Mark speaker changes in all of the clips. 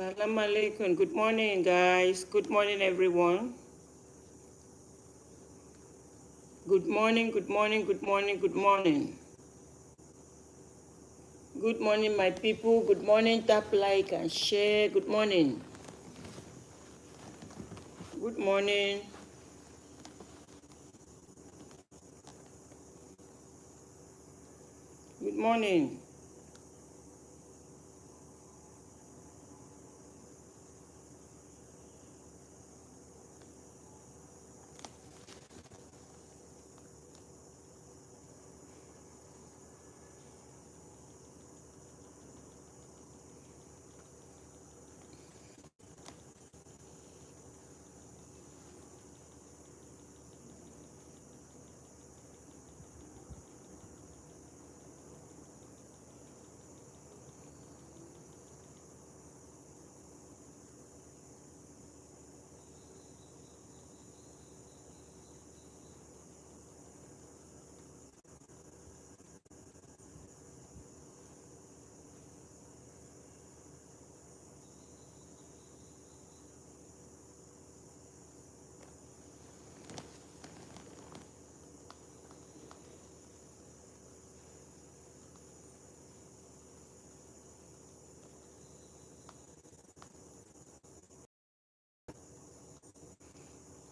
Speaker 1: Salam alaikum. Good morning, guys. Good morning, everyone. Good morning, good morning, good morning, good morning. Good morning, my people. Good morning. Tap like and share. Good morning. Good morning. Good morning.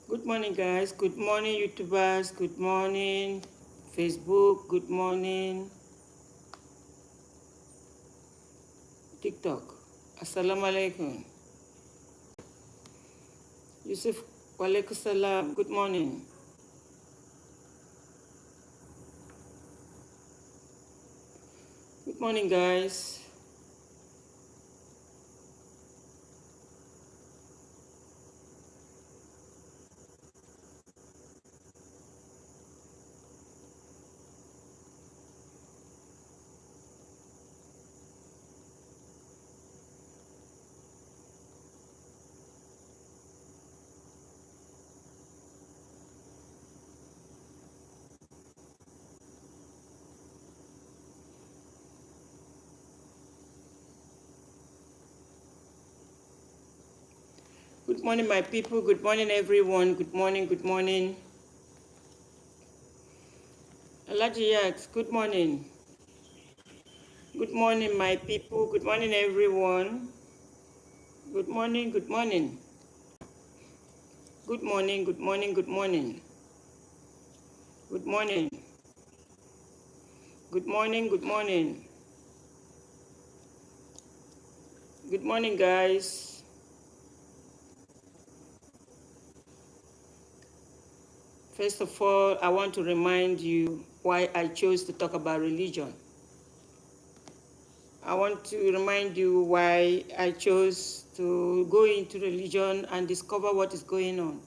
Speaker 1: Good morning, guys. Good morning, YouTubers. Good morning, Facebook. Good morning, TikTok. Assalamu alaikum. Yusuf, walaikum salam. Good morning. Good morning, guys. Good morning, my people. Good morning, everyone. Good morning, good morning. Alaji Yaks, good morning. Good morning, my people. Good morning, everyone. Good morning, good morning. Good morning, good morning, good morning. Good morning. Good morning, good morning. Good morning, guys. First of all, I want to remind you why I chose to talk about religion. I want to remind you why I chose to go into religion and discover what is going on.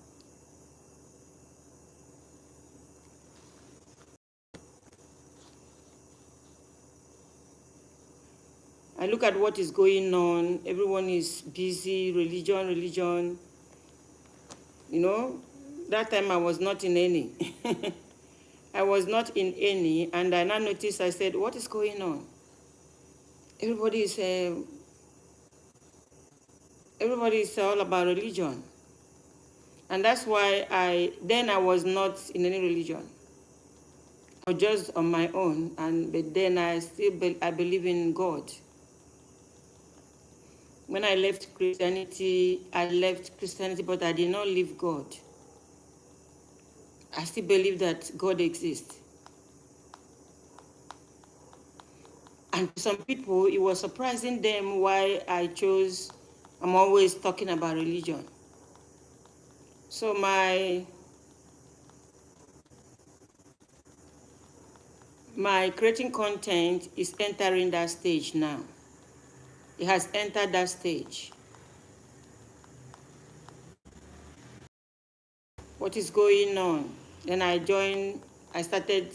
Speaker 1: I look at what is going on. Everyone is busy, religion, religion. You know, that time I was not in any. I was not in any, and I now noticed, I said, what is going on? Everybody is all about religion. And that's why I was not in any religion. I was just on my own, but then I believe in God. When I left Christianity, but I did not leave God. I still believe that God exists. And to some people, it was surprising them why I'm always talking about religion. So my creating content is entering that stage now. It has entered that stage. What is going on? Then I started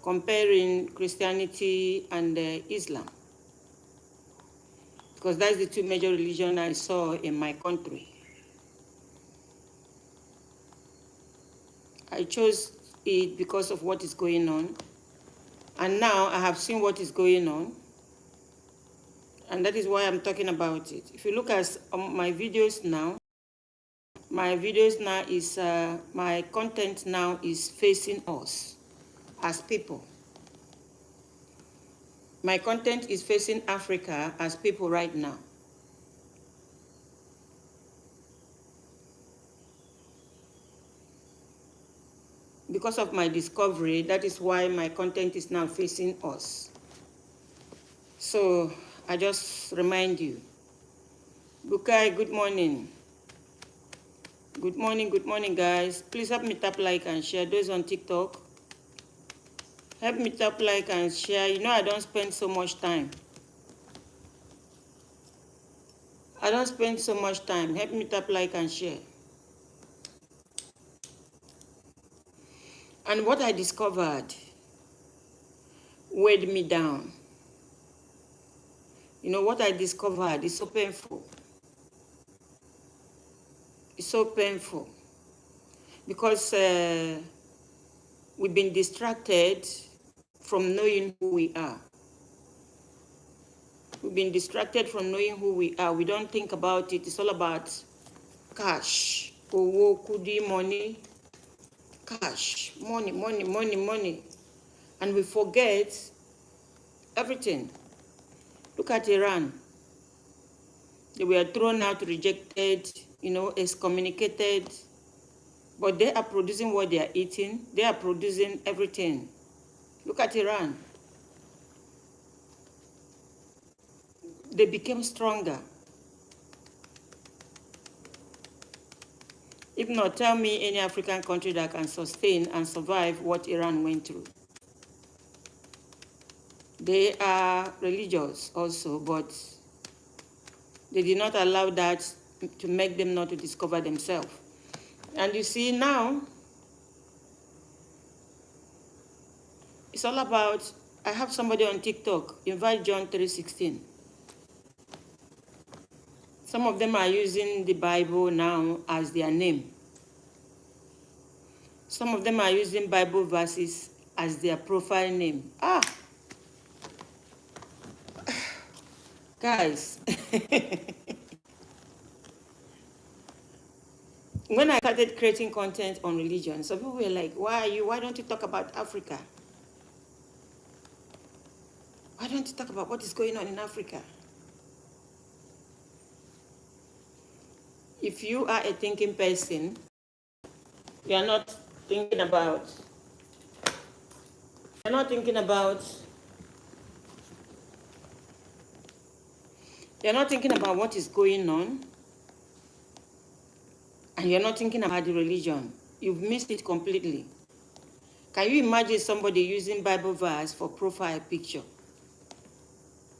Speaker 1: comparing Christianity and Islam. Because that's the two major religions I saw in my country. I chose it because of what is going on. And now I have seen what is going on. And that is why I'm talking about it. If you look at my videos now, my content now is facing us as people. My content is facing Africa as people right now. Because of my discovery, that is why my content is now facing us. So I just remind you. Bukai, good morning. Good morning, guys. Please help me tap like and share. Those on TikTok, help me tap like and share. You know I don't spend so much time. Help me tap like and share. And what I discovered weighed me down. You know what I discovered is so painful. It's so painful. Because we've been distracted from knowing who we are. We've been distracted from knowing who we are. We don't think about it. It's all about cash, owo, kudi, money, cash, money. And we forget everything. Look at Iran. They were thrown out, rejected, excommunicated. But they are producing what they are eating. They are producing everything. Look at Iran. They became stronger. If not, tell me any African country that can sustain and survive what Iran went through. They are religious also, but they did not allow that to make them not to discover themselves. And you see now, it's all about, I have somebody on TikTok, invite John 3:16. Some of them are using the Bible now as their name. Some of them are using Bible verses as their profile name. Guys, when I started creating content on religion, some people were like, why don't you talk about Africa? Why don't you talk about what is going on in Africa? If you are a thinking person, you are not thinking about what is going on, and you're not thinking about the religion. You've missed it completely. Can you imagine somebody using Bible verse for profile picture?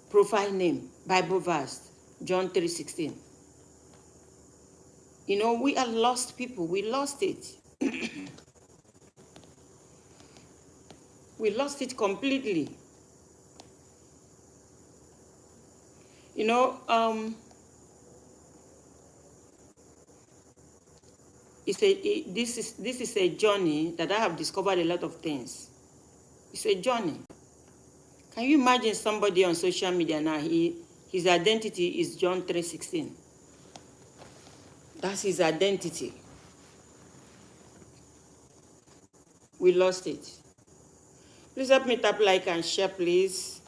Speaker 1: Profile name, Bible verse, John 3:16. We are lost people. We lost it. We lost it completely. This is a journey that I have discovered a lot of things. It's a journey. Can you imagine somebody on social media now, his identity is John 3:16. That's his identity. We lost it. Please help me tap like and share, please.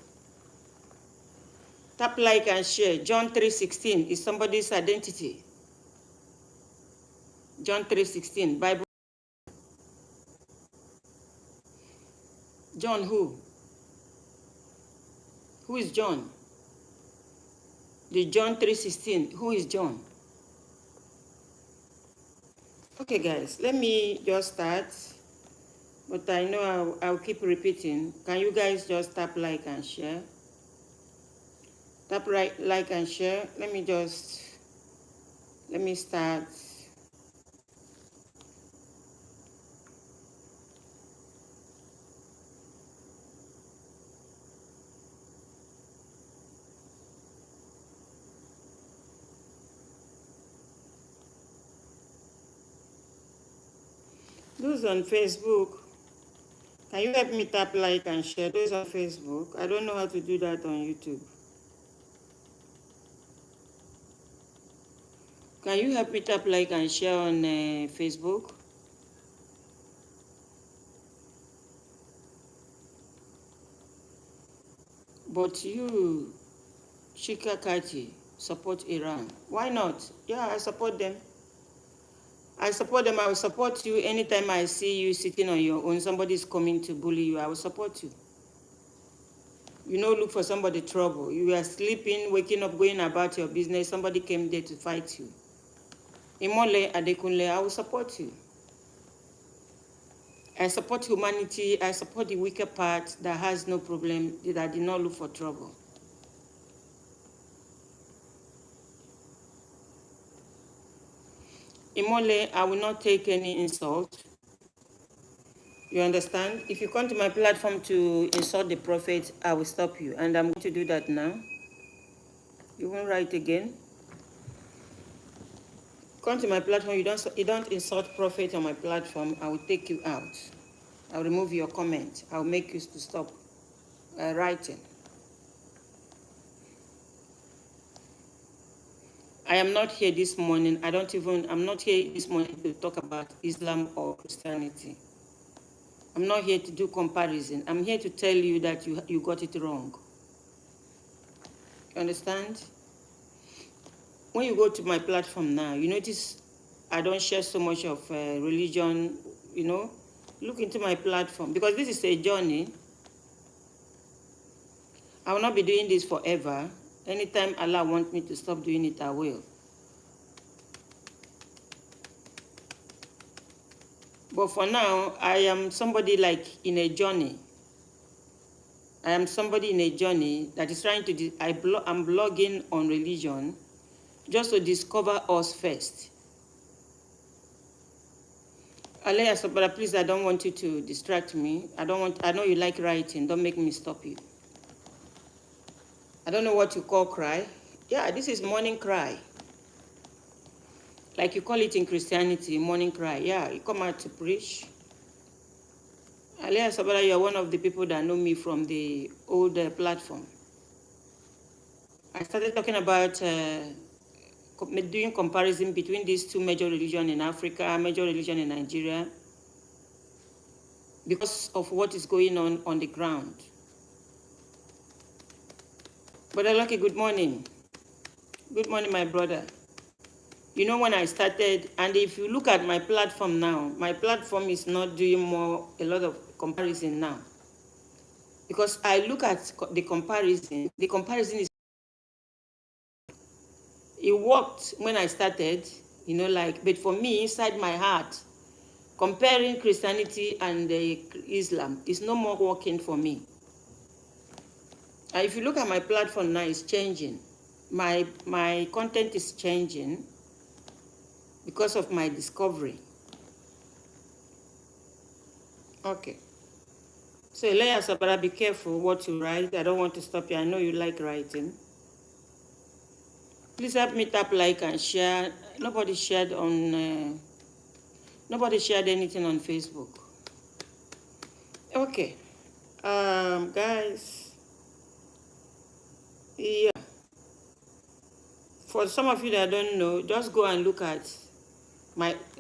Speaker 1: Tap like and share. John 3:16 is somebody's identity. John 3:16, Bible. John who? Who is John? The John 3:16, who is John? Okay, guys, let me just start. But I know I'll keep repeating. Can you guys just tap like and share? Tap like and share. Let me start. Those on Facebook, can you help me tap like and share? Those on Facebook, I don't know how to do that on YouTube. Can you help me tap like and share on Facebook? But you, Shika Kati, support Iran. Why not? Yeah, I support them. I support them. I will support you anytime I see you sitting on your own. Somebody is coming to bully you. I will support you. You know, look for somebody trouble. You were sleeping, waking up, going about your business. Somebody came there to fight you. Imole Adekunle, I will support you. I support humanity. I support the weaker part that has no problem, that did not look for trouble. Imole, I will not take any insult. You understand? If you come to my platform to insult the prophet, I will stop you. And I'm going to do that now. You won't write again. Come to my platform, you don't insult prophet on my platform, I will take you out. I'll remove your comment. I'll make you to stop writing. I am not here this morning. I'm not here this morning to talk about Islam or Christianity. I'm not here to do comparison. I'm here to tell you that you got it wrong. You understand? When you go to my platform now, you notice I don't share so much of religion, you know. Look into my platform, because this is a journey. I will not be doing this forever. Anytime Allah wants me to stop doing it, I will. But for now, I am somebody like in a journey. I am somebody in a journey that is trying to, I'm blogging on religion just to discover us first. Alea Sabara, please, I don't want you to distract me. I know you like writing. Don't make me stop you. I don't know what you call cry. Yeah, this is morning cry. Like you call it in Christianity, morning cry. Yeah, you come out to preach. Alea Sabara, you are one of the people that know me from the old platform. I started talking about doing comparison between these two major religions in Africa, major religion in Nigeria, because of what is going on the ground. Brother Lucky, good morning. Good morning, my brother. You know, when I started, and if you look at my platform now, my platform is not doing a lot of comparison now. Because I look at the comparison is, it worked when I started, you know, like, but for me, inside my heart, comparing Christianity and Islam is no more working for me. If you look at my platform now, it's changing. My content is changing because of my discovery. Okay. So Leia Sabara, be careful what you write. I don't want to stop you. I know you like writing. Please help me tap like and share. Nobody shared anything on Facebook. Okay. Guys. Yeah. For some of you that don't know, just go and look at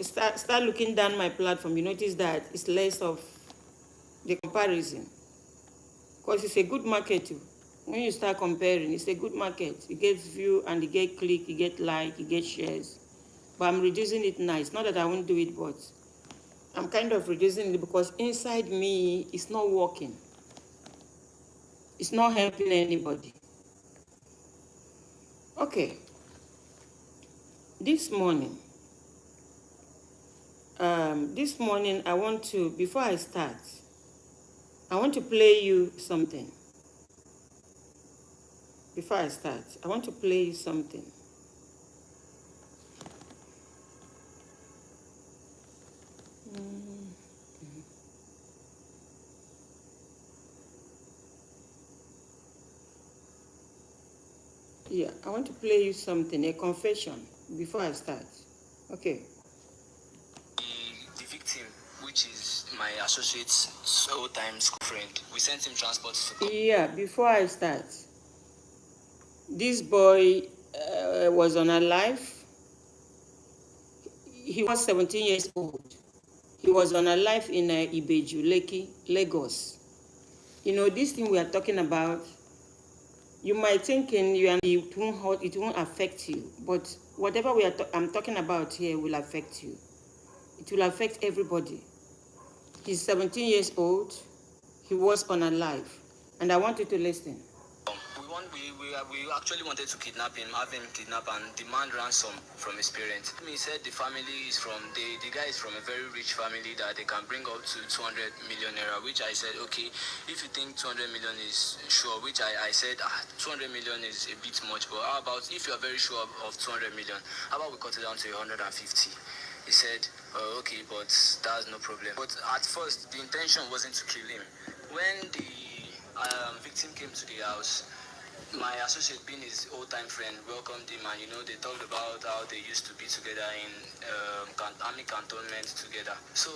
Speaker 1: start looking down my platform. You notice that it's less of the comparison, because it's a good market too. When you start comparing, it's a good market. You get view and you get click, you get like, you get shares. But I'm reducing it now. It's not that I won't do it, but I'm kind of reducing it because inside me, it's not working. It's not helping anybody. Okay. This morning, I want to, before I start, I want to play you something. Before I start, I want to play you something. Yeah, I want to play you something, a confession, before I start. Okay.
Speaker 2: The victim, which is my associate's old-time school friend, we sent him transport to...
Speaker 1: Yeah, before I start, this boy was on a live. he was 17 years old. He was unalive in Ibeju, Lekki, Lagos. You know, this thing we are talking about, you might think it won't affect you, but whatever I'm talking about here will affect you. It will affect everybody. He's 17 years old. He was unalive, and I want you to listen.
Speaker 2: We actually wanted to kidnap him, have him kidnapped and demand ransom from his parents. He said the family is from, the guy is from a very rich family that they can bring up to 200 million naira, which I said, okay, if you think 200 million is sure, which I said, 200 million is a bit much, but how about if you are very sure of 200 million, how about we cut it down to 150? He said, okay, but that's no problem. But at first, the intention wasn't to kill him. When the victim came to the house, my associate, being his old-time friend, welcomed him, and they talked about how they used to be together in army cantonment together. So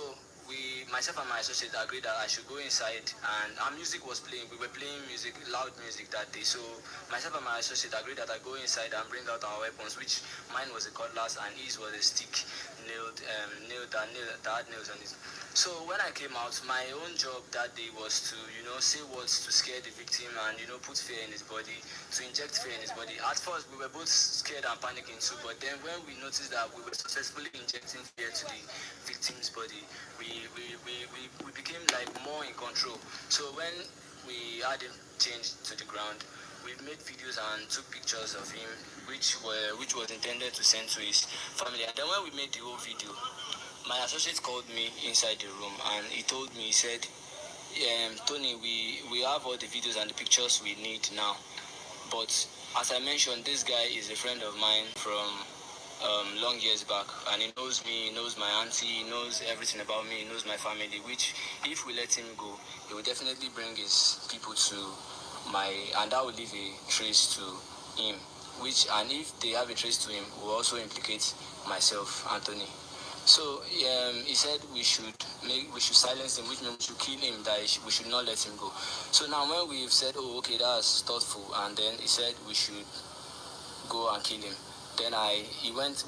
Speaker 2: myself and my associate agreed that I should go inside, and our music was playing. We were playing music, loud music that day. So myself and my associate agreed that I go inside and bring out our weapons, which mine was a cutlass and his was a stick that had nails on it. So when I came out, my own job that day was to, say words to scare the victim and, put fear in his body, to inject fear in his body. At first, we were both scared and panicking too, but then when we noticed that we were successfully injecting fear to the victim's body, we became like more in control. So when we had him changed to the ground, we made videos and took pictures of him, which was intended to send to his family. And then when we made the whole video, my associate called me inside the room and he told me, he said, Tony, we have all the videos and the pictures we need now. But as I mentioned, this guy is a friend of mine from long years back, and he knows me, he knows my auntie, he knows everything about me, he knows my family, which if we let him go, he will definitely bring his people to and that will leave a trace to him, and if they have a trace to him, will also implicate myself, Anthony. So he said we should silence him, which means we should kill him, that we should not let him go. So now when we've said, oh, okay, that's thoughtful, and then he said we should go and kill him. Then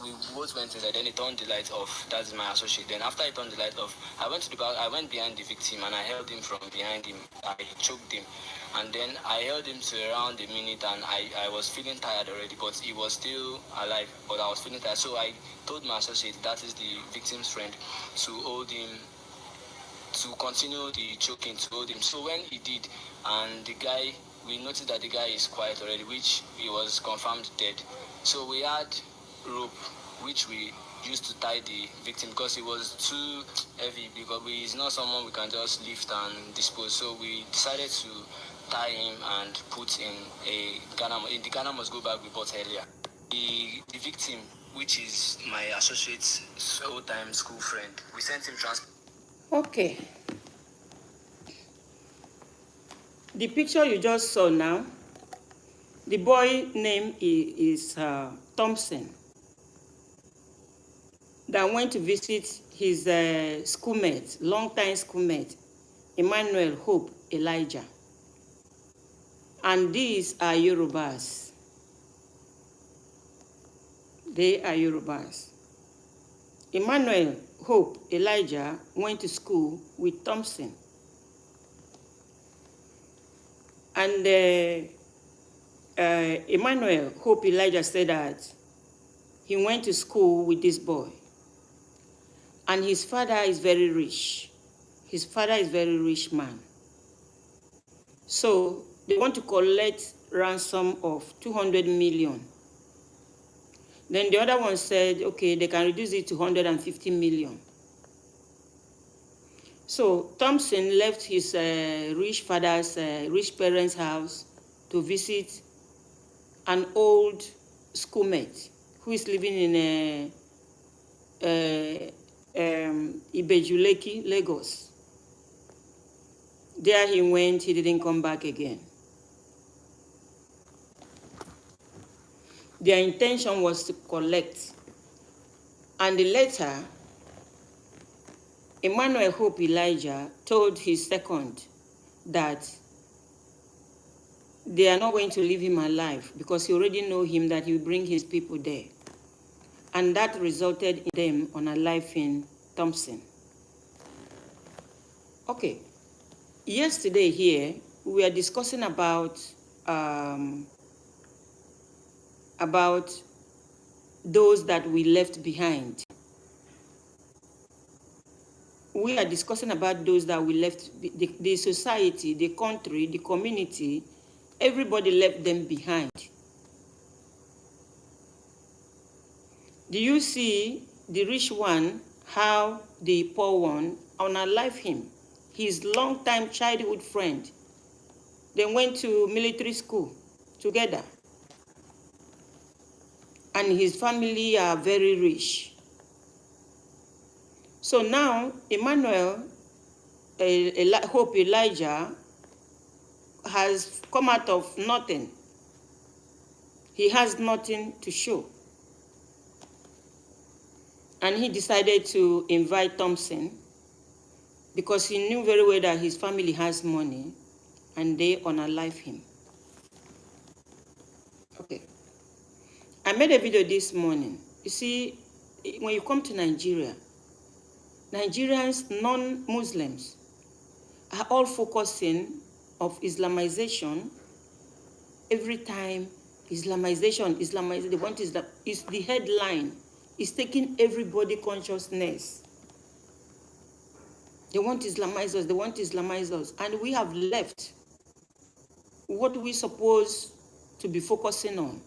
Speaker 2: we both went inside, then he turned the light off. That's my associate. Then after he turned the light off, I went to the back, I went behind the victim and I held him from behind him. I choked him. And then I held him to around a minute, and I was feeling tired already, but he was still alive, but I was feeling tired. So I told my associate, that is the victim's friend, to hold him, to continue the choking, to hold him. So when he did, and we noticed that the guy is quiet already, which he was confirmed dead. So we had rope, which we used to tie the victim because he was too heavy, because he's not someone we can just lift and dispose. So we decided to tie him and put in a Ghana. In the Ghana must go back we bought earlier. The victim, which is my associate's old-time school friend, we sent him transport.
Speaker 1: Okay. The picture you just saw now, the boy name is Thompson, that went to visit his schoolmate, long-time schoolmate, Emmanuel Hope Elijah. And these are Yorubas. They are Yorubas. Emmanuel Hope Elijah went to school with Thompson. And Emmanuel Hope Elijah said that he went to school with this boy. And his father is very rich. His father is a very rich man. So they want to collect ransom of 200 million. Then the other one said, okay, they can reduce it to 150 million. So Thompson left his rich parents' house to visit an old schoolmate who is living in Ibeju, Lagos. There he went, he didn't come back again. Their intention was to collect. And later, Emmanuel Hope Elijah told his second that they are not going to leave him alive because he already know him, that he will bring his people there. and that resulted in them unaliving Thompson. Okay, yesterday here, we were discussing about those that we left behind. We are discussing about those that we left, the society, the country, the community, everybody left them behind. Do you see the rich one, how the poor one unalive him? His long-time childhood friend. They went to military school together. And his family are very rich. So now, Emmanuel, Hope Elijah, has come out of nothing. He has nothing to show. And he decided to invite Thompson because he knew very well that his family has money and they unalive him. Okay. I made a video this morning. You see, when you come to Nigeria, Nigerians, non-Muslims, are all focusing of Islamization. Every time, Islamization, they want Islam. It's the headline. It's taking everybody consciousness. They want to Islamize us, they want to Islamize us. And we have left what we supposed to be focusing on.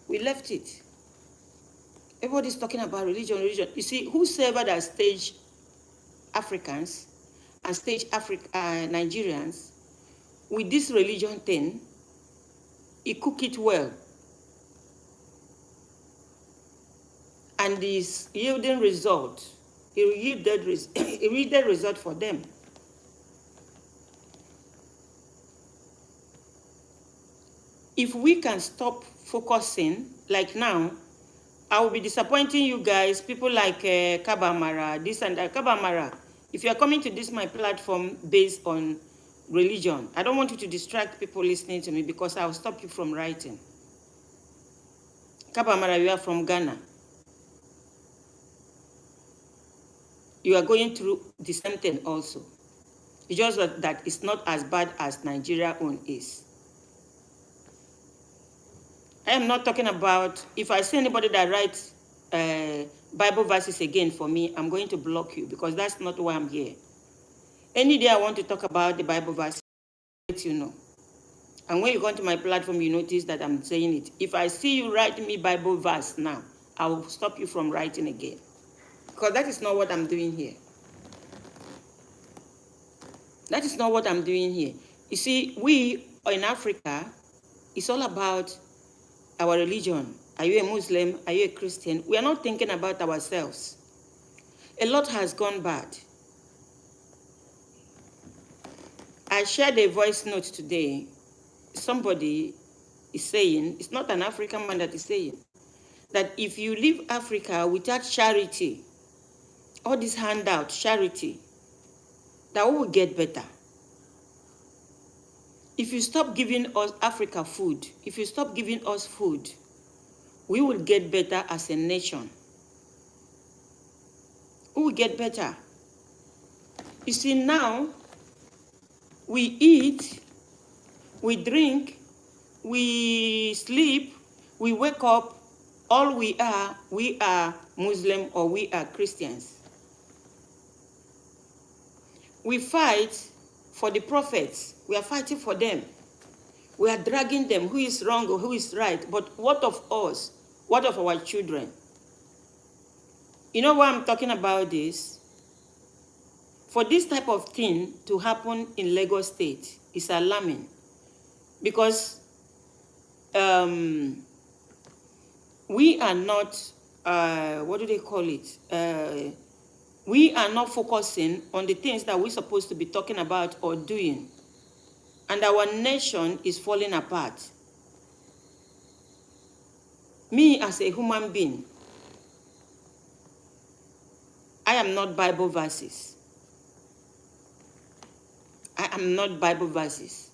Speaker 1: We left it. Everybody's talking about religion, religion. You see, whosoever that stage Africans and stage Nigerians with this religion thing, he cook it well. And this yielding result, a yielded result for them. If we can stop focusing, like now, I will be disappointing you guys, people like Kabamara, this and that. Kabamara, if you are coming to this my platform based on religion, I don't want you to distract people listening to me because I will stop you from writing. Kabamara, you are from Ghana. You are going through the same thing also. It's just that it's not as bad as Nigeria own is. I am not talking about, if I see anybody that writes Bible verses again for me, I'm going to block you because that's not why I'm here. Any day I want to talk about the Bible verse, I'll let you know. And when you go to my platform, you notice that I'm saying it. If I see you write me Bible verse now, I will stop you from writing again. Because that is not what I'm doing here. That is not what I'm doing here. You see, we in Africa, it's all about our religion. Are you a Muslim? Are you a Christian? We are not thinking about ourselves. A lot has gone bad. I shared a voice note today. Somebody is saying, it's not an African man that is saying, that if you leave Africa without charity, all this handout, charity, that we will get better. If you stop giving us Africa food, if you stop giving us food, we will get better as a nation. We will get better. You see, now, we eat, we drink, we sleep, we wake up, all we are Muslim or we are Christians. We fight for the prophets. We are fighting for them. We are dragging them, who is wrong or who is right. But what of us? What of our children? You know why I'm talking about this? For this type of thing to happen in Lagos State is alarming. Because we are not, what do they call it? We are not focusing on the things that we're supposed to be talking about or doing. And our nation is falling apart. Me as a human being, I am not Bible verses. I am not Bible verses.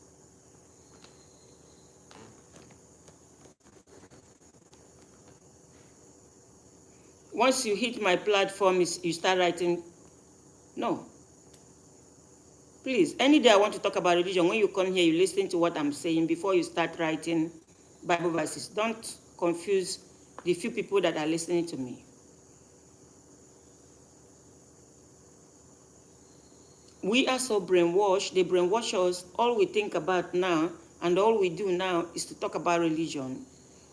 Speaker 1: Once you hit my platform, you start writing. No. Please, any day I want to talk about religion, when you come here, you listen to what I'm saying before you start writing Bible verses. Don't confuse the few people that are listening to me. We are so brainwashed. They brainwash us. All we think about now and all we do now is to talk about religion.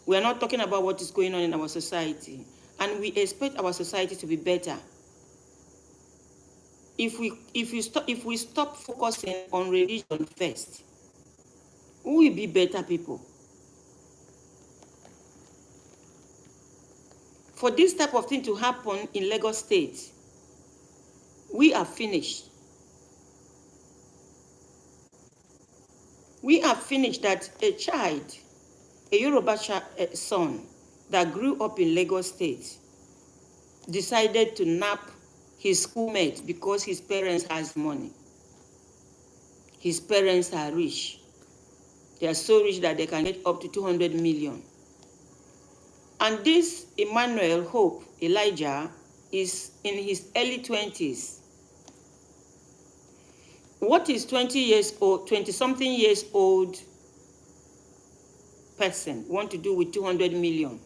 Speaker 1: We are not talking about what is going on in our society. And we expect our society to be better. If we stop focusing on religion first, we will be better people. For this type of thing to happen in Lagos State, we are finished. We are finished that a child, a Yoruba son that grew up in Lagos State, decided to nap his schoolmate because his parents has money. His parents are rich. They are so rich that they can get up to 200 million. And this Emmanuel Hope Elijah is in his early 20s. What is 20 years old, 20-something years old person want to do with 200 million?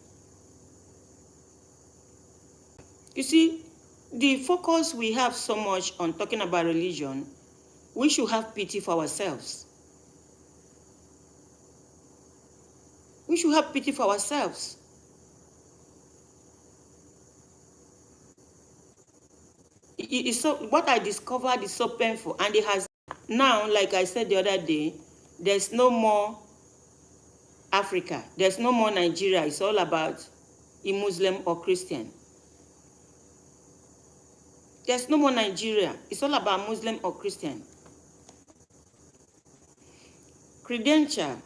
Speaker 1: You see, the focus we have so much on talking about religion, we should have pity for ourselves. We should have pity for ourselves. So what I discovered is so painful, and it has now, like I said the other day, there's no more Africa, there's no more Nigeria. It's all about a Muslim or Christian. There's no more Nigeria. It's all about Muslim or Christian. Credential.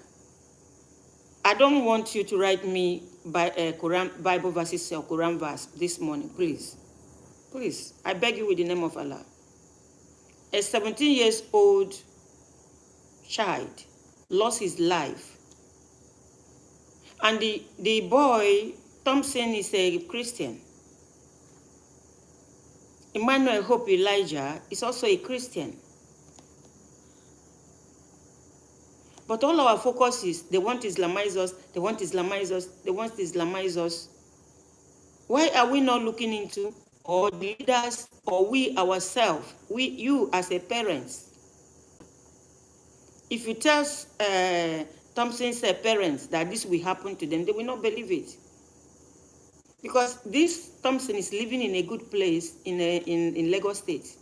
Speaker 1: I don't want you to write me by Quran Bible verses or Quran verse this morning, please. Please, I beg you with the name of Allah. A 17-year-old child lost his life. And the boy, Thompson, is a Christian. Emmanuel Hope Elijah is also a Christian. But all our focus is they want to Islamize us, they want to Islamize us, they want to Islamize us. Why are we not looking into, or the leaders, or we ourselves, you as a parent? If you tell Thompson's parents that this will happen to them, they will not believe it. Because this Thompson is living in a good place in Lagos State.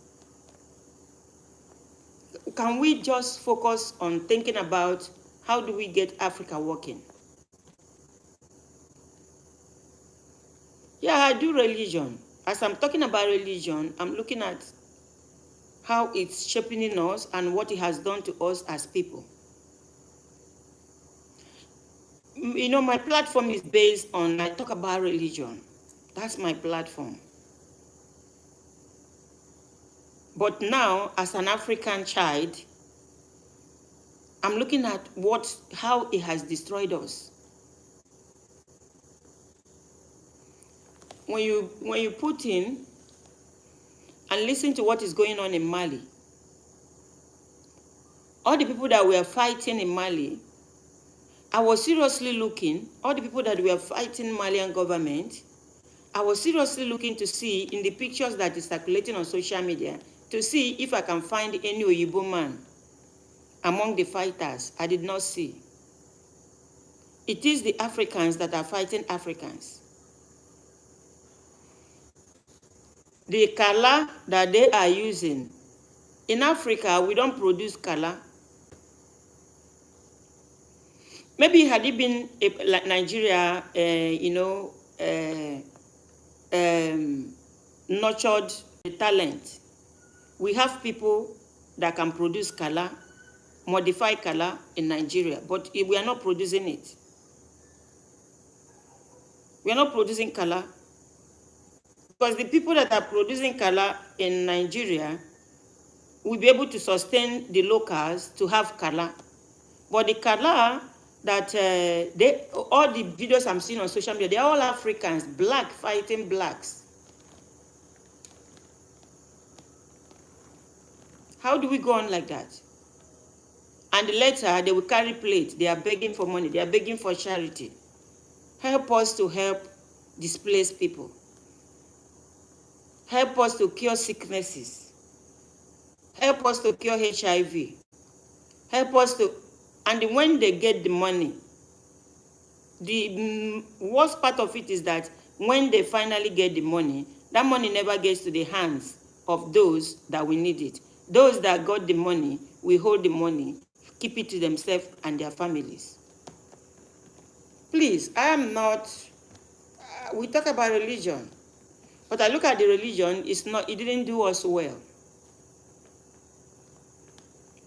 Speaker 1: Can we just focus on thinking about how do we get Africa working? Yeah, I do religion. As I'm talking about religion, I'm looking at how it's shaping us and what it has done to us as people. You know, my platform is based on, I talk about religion. That's my platform. But now, as an African child, I'm looking at how it has destroyed us. When you put in and listen to what is going on in Mali, all the people that were fighting in Mali, I was seriously looking, all the people that were fighting Malian government, I was seriously looking to see in the pictures that is circulating on social media, to see if I can find any Oyibo man among the fighters. I did not see. It is the Africans that are fighting Africans. The color that they are using, in Africa, we don't produce color. Maybe had it been like Nigeria, nurtured the talent. We have people that can produce color, modify color in Nigeria, but we are not producing it. We are not producing color because the people that are producing color in Nigeria will be able to sustain the locals to have color. But the color that all the videos I'm seeing on social media, they're all Africans, black fighting blacks. How do we go on like that? And later, they will carry plate. They are begging for money. They are begging for charity. Help us to help displaced people. Help us to cure sicknesses. Help us to cure HIV. Help us to... And when they get the money, the worst part of it is that when they finally get the money, that money never gets to the hands of those that will need it. Those that got the money will hold the money, keep it to themselves and their families. Please, I am not... we talk about religion, but I look at the religion, it didn't do us well.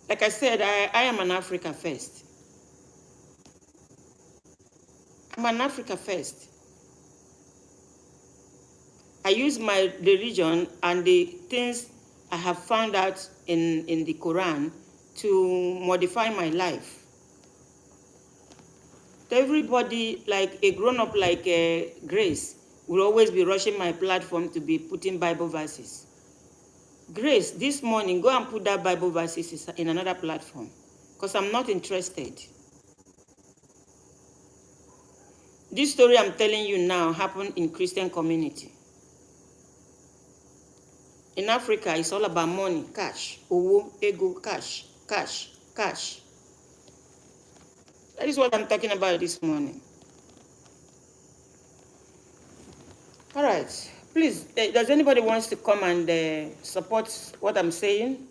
Speaker 1: Like I said, I am an Africa first. I'm an Africa first. I use my religion and the things I have found out in the Quran to modify my life. Everybody, like a grown-up like Grace, will always be rushing my platform to be putting Bible verses. Grace, this morning, go and put that Bible verses in another platform, because I'm not interested. This story I'm telling you now happened in Christian community. In Africa, it's all about money, cash, owo, ego, cash, cash, cash. That is what I'm talking about this morning. All right, please, does anybody wants to come and support what I'm saying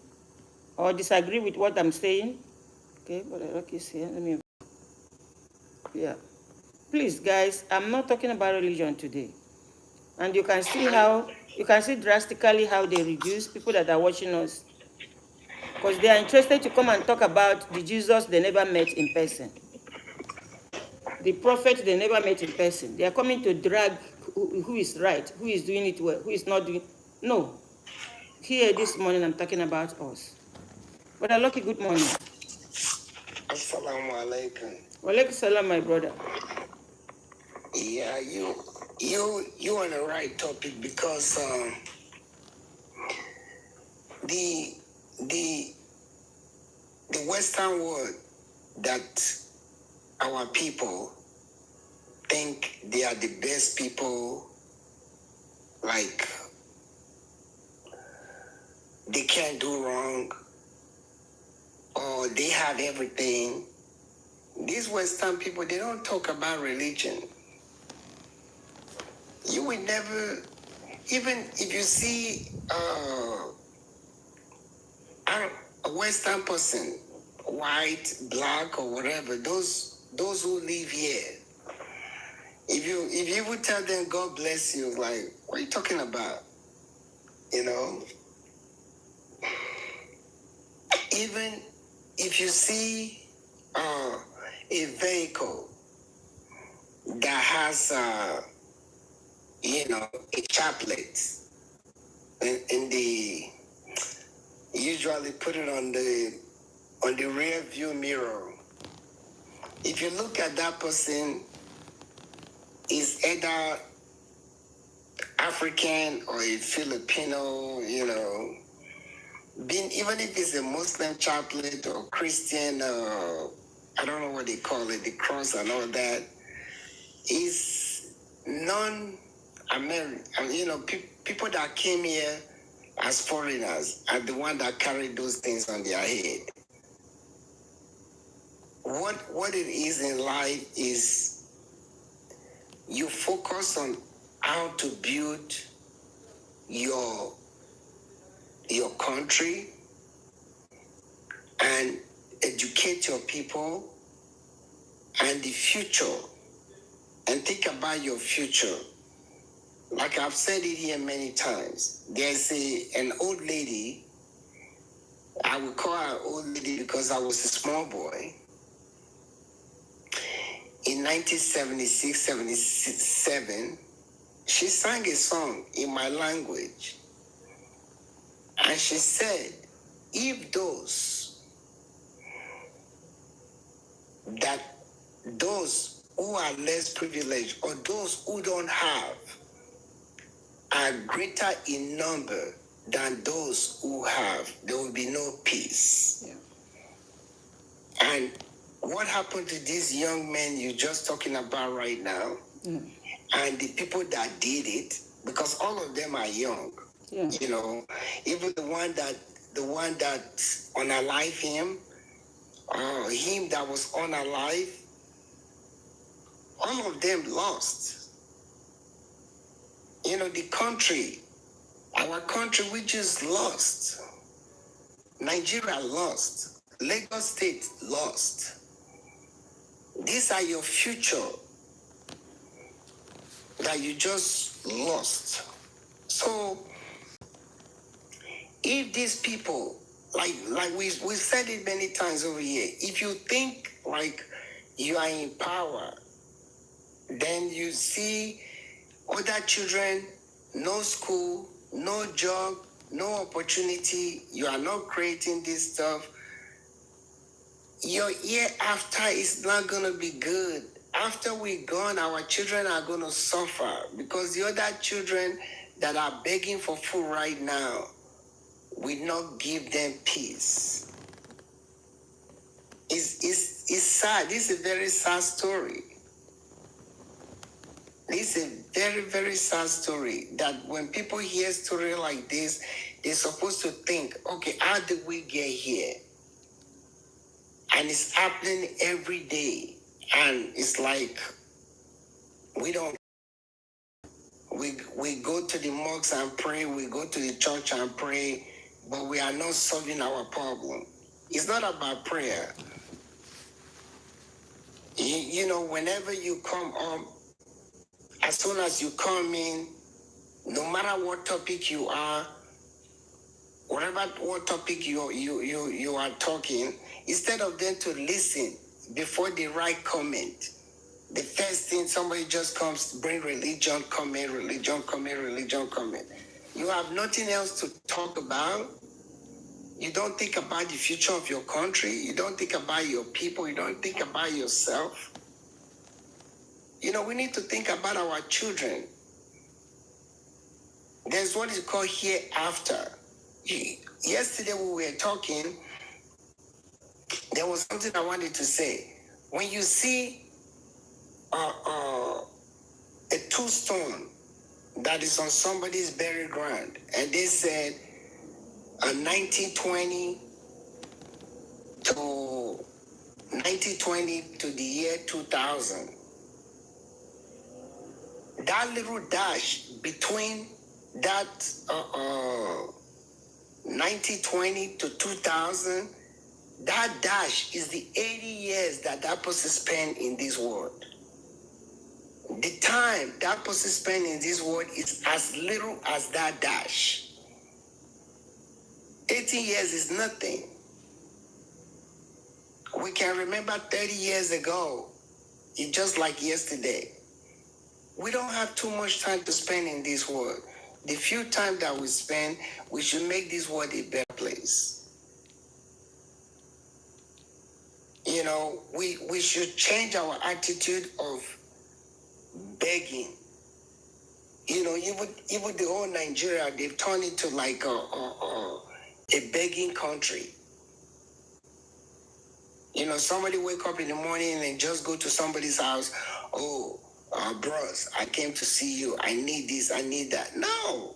Speaker 1: or disagree with what I'm saying? Okay, but okay, see, let me, yeah. Please, guys, I'm not talking about religion today. And you can see drastically how they reduce people that are watching us, because they are interested to come and talk about the Jesus they never met in person, the prophet they never met in person. They are coming to drag who is right, who is doing it well, who is not doing. No. Here this morning I'm talking about us. Brother Lucky, good morning.
Speaker 3: Assalamu alaikum.
Speaker 1: Walaikum salam, my brother.
Speaker 3: Yeah, you on the right topic, because the Western world that our people think they are the best people, like they can't do wrong or they have everything. These Western people, they don't talk about religion. You would never, even if you see a Western person, white, black, or whatever, those who live here, if you would tell them God bless you, like, what are you talking about? You know? Even if you see a vehicle that has a chaplet in the, usually put it on the rear view mirror. If you look at that person, is either African or a Filipino, even if it's a Muslim chaplet or Christian, I don't know what they call it, the cross and all that, is non-American. People that came here as foreigners are the one that carried those things on their head. What it is in life is you focus on how to build your country and educate your people and the future, and think about your future. Like I've said it here many times, there's an old lady, I would call her old lady because I was a small boy. In 1976, 77, she sang a song in my language. And she said, if those that those who are less privileged or those who don't have are greater in number than those who have. There will be no peace.
Speaker 1: Yeah.
Speaker 3: And what happened to these young men you're just talking about right now, and the people that did it, because all of them are young.
Speaker 1: Yeah.
Speaker 3: You know, even the one that unalive him, him that was unalive, all of them lost. You know, the country, our country, we just lost. Nigeria lost. Lagos State lost. These are your future that you just lost. So if these people, like we said it many times over here, if you think like you are in power, then you see other children, no school, no job, no opportunity, you are not creating this stuff, your year after is not going to be good. After we're gone, our children are going to suffer because the other children that are begging for food right now will not give them peace. It's sad. This is a very sad story. This is a very, very sad story that when people hear a story like this, they're supposed to think, okay, how did we get here? And it's happening every day. And it's like, we go to the mosques and pray, we go to the church and pray, but we are not solving our problem. It's not about prayer. You know, whenever you come up, as soon as you come in, no matter what topic you are, what topic you are talking, instead of them to listen before they write comment, the first thing somebody just comes, bring religion, comment, religion, comment, religion, comment. You have nothing else to talk about. You don't think about the future of your country. You don't think about your people. You don't think about yourself. You know, we need to think about our children. There's what is called hereafter. Yesterday we were talking, there was something I wanted to say. When you see a tombstone that is on somebody's burial ground, and they said 1920 to the year 2000, that little dash between that 1920 to 2000, that dash is the 80 years that person spent in this world. The time that person spent in this world is as little as that dash. 18 years is nothing. We can remember 30 years ago, it's just like yesterday. We don't have too much time to spend in this world. The few time that we spend, we should make this world a better place. You know, we should change our attitude of begging. You know, even the whole Nigeria, they've turned it to like a begging country. You know, somebody wake up in the morning and just go to somebody's house. Oh, bros, I came to see you. I need this, I need that. No.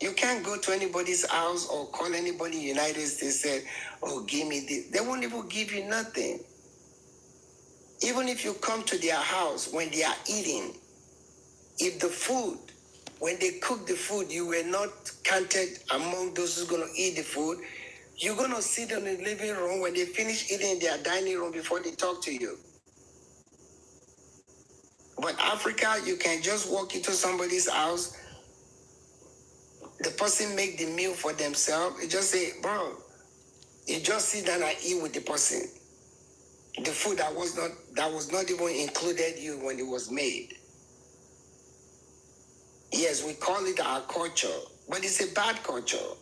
Speaker 3: You can't go to anybody's house or call anybody in the United States and say, oh, give me this. They won't even give you nothing. Even if you come to their house when they are eating, if the food, when they cook the food, you were not counted among those who's going to eat the food, you're going to sit in the living room when they finish eating in their dining room before they talk to you. But Africa, you can just walk into somebody's house, the person make the meal for themselves, you just say, bro, you just sit down and eat with the person. The food that was not even included you when it was made. Yes, we call it our culture, but it's a bad culture.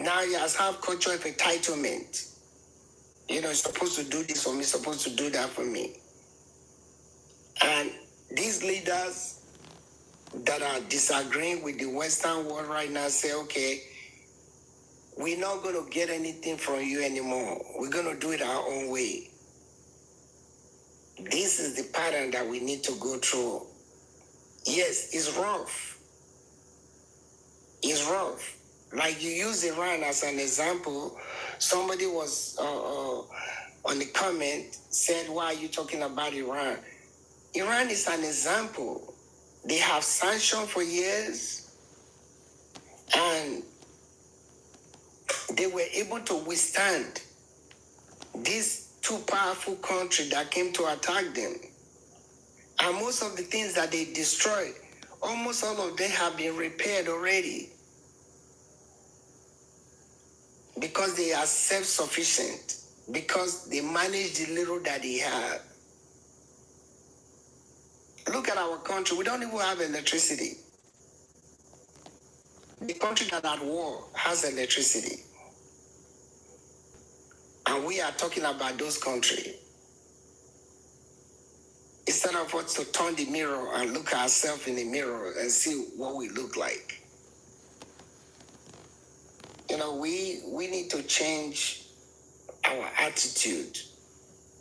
Speaker 3: Now you have culture of entitlement. You know, you're supposed to do this for me, supposed to do that for me. And these leaders that are disagreeing with the Western world right now say, okay, we're not going to get anything from you anymore. We're going to do it our own way. This is the pattern that we need to go through. Yes, it's rough. It's rough. Like you use Iran as an example. Somebody was on the comment said, why are you talking about Iran? Iran is an example. They have sanctioned for years and they were able to withstand these two powerful countries that came to attack them. And most of the things that they destroyed, almost all of them have been repaired already because they are self-sufficient, because they manage the little that they have. Look at our country. We don't even have electricity. The country that at war has electricity. And we are talking about those countries. Instead of us to turn the mirror and look at ourselves in the mirror and see what we look like. You know, we need to change our attitude.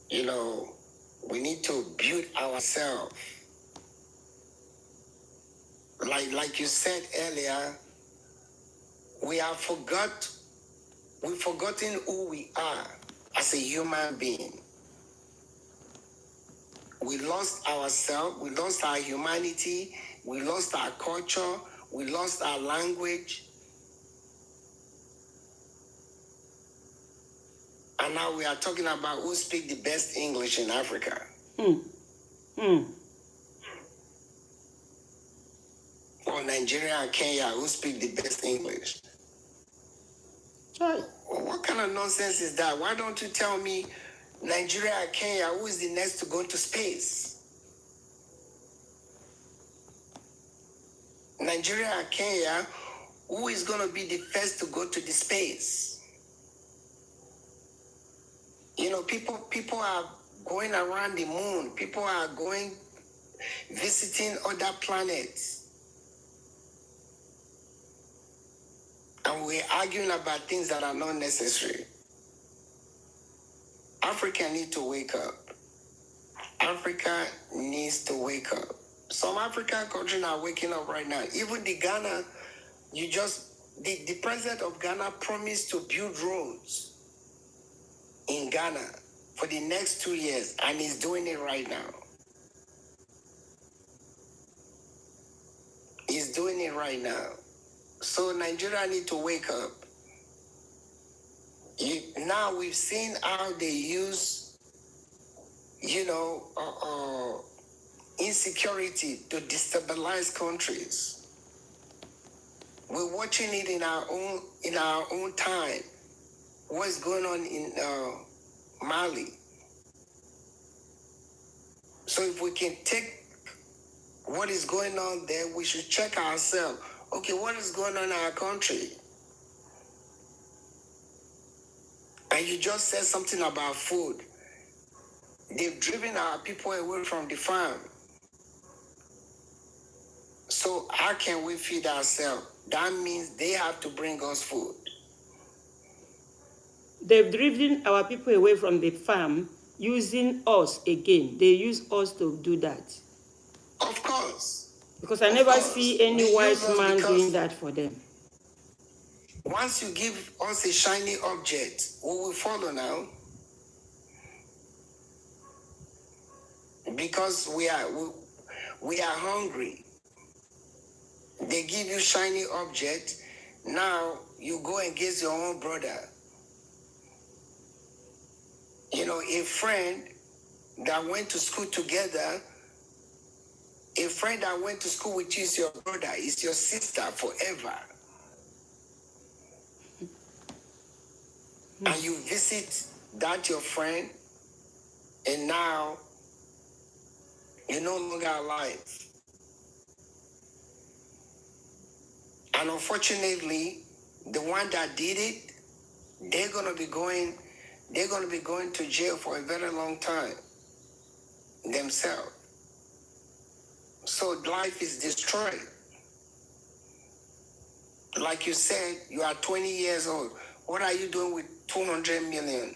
Speaker 3: You know, we need to build ourselves. Like you said earlier, we've forgotten who we are as a human being. We lost ourselves, we lost our humanity, we lost our culture, we lost our language. And now we are talking about who speaks the best English in Africa. Or Nigeria and Kenya, who speak the best English.
Speaker 1: Right.
Speaker 3: Well, what kind of nonsense is that? Why don't you tell me Nigeria and Kenya, who is the next to go to space? Nigeria and Kenya, who is going to be the first to go to the space? You know, people are going around the moon. People are going, visiting other planets. And we're arguing about things that are not necessary. Africa needs to wake up. Africa needs to wake up. Some African countries are waking up right now. Even the Ghana, the president of Ghana promised to build roads in Ghana for the next 2 years, and he's doing it right now. He's doing it right now. So Nigeria need to wake up. Now we've seen how they use, insecurity to destabilize countries. We're watching it in our own time. What's going on in Mali? So if we can take what is going on there, we should check ourselves. Okay, what is going on in our country? And you just said something about food. They've driven our people away from the farm. So how can we feed ourselves? That means they have to bring us food.
Speaker 1: They've driven our people away from the farm using us again. They use us to do that.
Speaker 3: Of course.
Speaker 1: Because I never see any white man doing that for them.
Speaker 3: Once you give us a shiny object, we will follow now. Because we are hungry. They give you shiny object. Now you go against your own brother. You know, a friend that went to school together, a friend that went to school with you is your brother, is your sister forever. And you visit that your friend, and now you're no longer alive. And unfortunately, the one that did it, they're gonna be going to jail for a very long time themselves. So life is destroyed. Like you said, you are 20 years old. What are you doing with 200 million?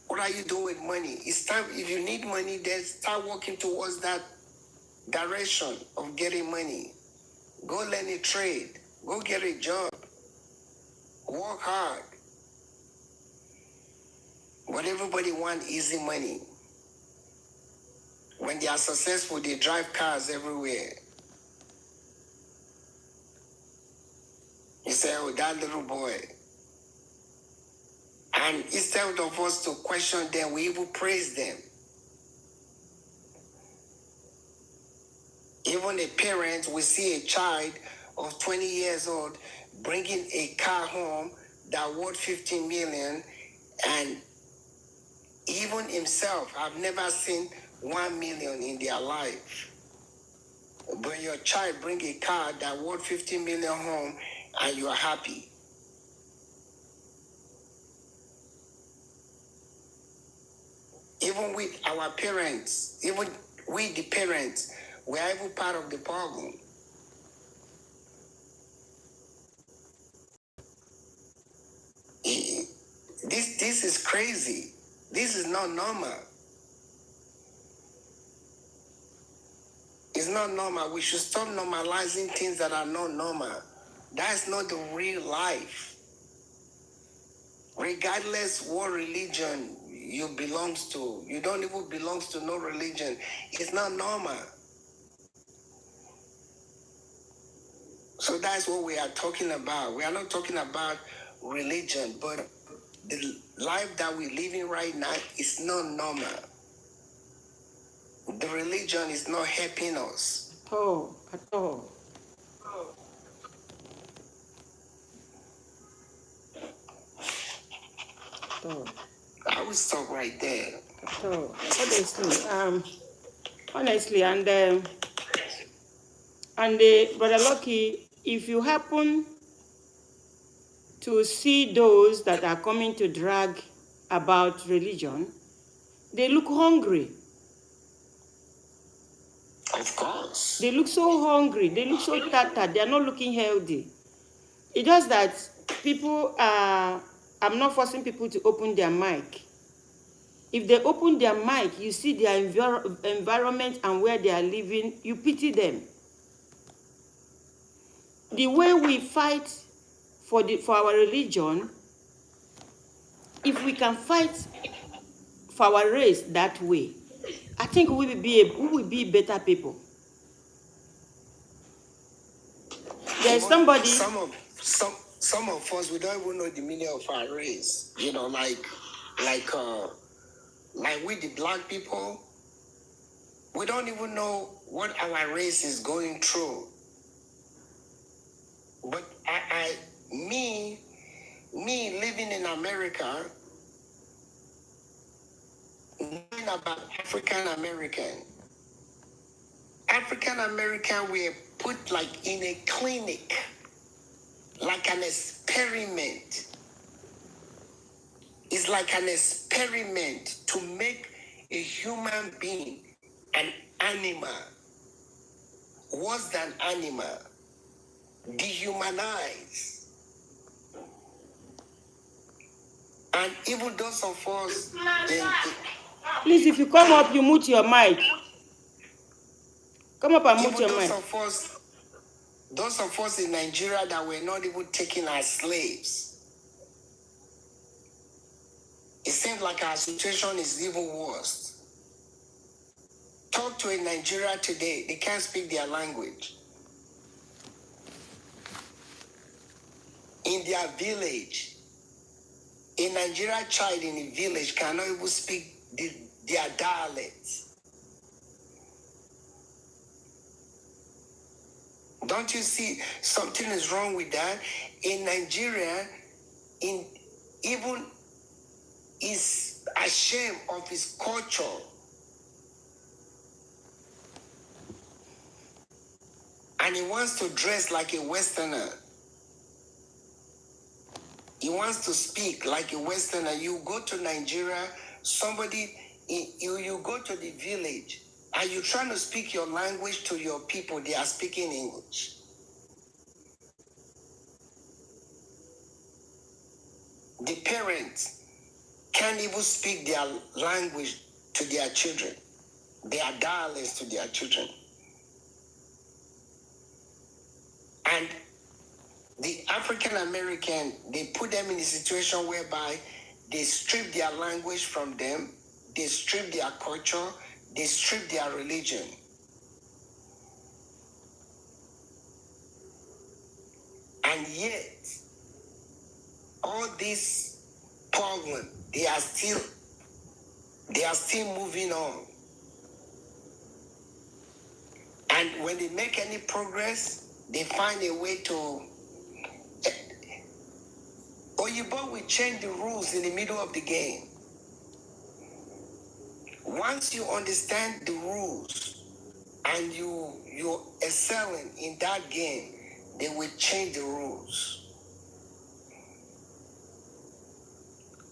Speaker 3: What are you doing with money? It's time, if you need money, then start working towards that direction of getting money. Go learn a trade. Go get a job. Work hard. But everybody wants easy money. When they are successful, they drive cars everywhere. You say, oh, that little boy. And instead of us to question them, we even praise them. Even a parent will see a child of 20 years old bringing a car home that worth 15 million, and even himself have never seen 1 million in their life. But your child bring a car that worth 15 million home and you are happy. Even with our parents, even we the parents, we are even part of the problem. This is crazy. This is not normal. It's not normal. We should stop normalizing things that are not normal. That's not the real life. Regardless what religion you belongs to, you don't even belong to no religion. It's not normal. So that's what we are talking about. We are not talking about religion, but the life that we're living right now is not normal. The religion is not helping us.
Speaker 1: Oh, at all. At all.
Speaker 3: I will stop right there.
Speaker 1: At all. Honestly, and Brother Lucky, if you happen to see those that are coming to drag about religion, they look hungry.
Speaker 3: Of course.
Speaker 1: They look so hungry. They look so tattered. They are not looking healthy. It's just that people are, I'm not forcing people to open their mic. If they open their mic, you see their environment and where they are living, you pity them. The way we fight for our religion, if we can fight for our race that way, I think we will be better people. There's somebody.
Speaker 3: Some of us, we don't even know the meaning of our race. You know, like we the black people, we don't even know what our race is going through. But me living in America, knowing about African American were put like in a clinic, like an experiment. It's like an experiment to make a human being an animal, worse than animal, dehumanize. And even those of us
Speaker 1: Please, if you come up, you mute your mic. Come up and mute your mic.
Speaker 3: Those of us in Nigeria that were not even taken as slaves, it seems like our situation is even worse. Talk to a Nigeria today, they can't speak their language. In their village, a Nigerian child in a village cannot even speak their dialect. Don't you see something is wrong with that? In Nigeria, even is ashamed of his culture. And he wants to dress like a Westerner. He wants to speak like a Westerner. You go to Nigeria, you go to the village, and you're trying to speak your language to your people. They are speaking English. The parents can't even speak their language to their children, their dialects to their children. And the African American, they put them in a situation whereby they strip their language from them, they strip their culture, they strip their religion. And yet, all these problems, they are still moving on. And when they make any progress, they find a way to. Oyibo will change the rules in the middle of the game. Once you understand the rules and you're excelling in that game, they will change the rules.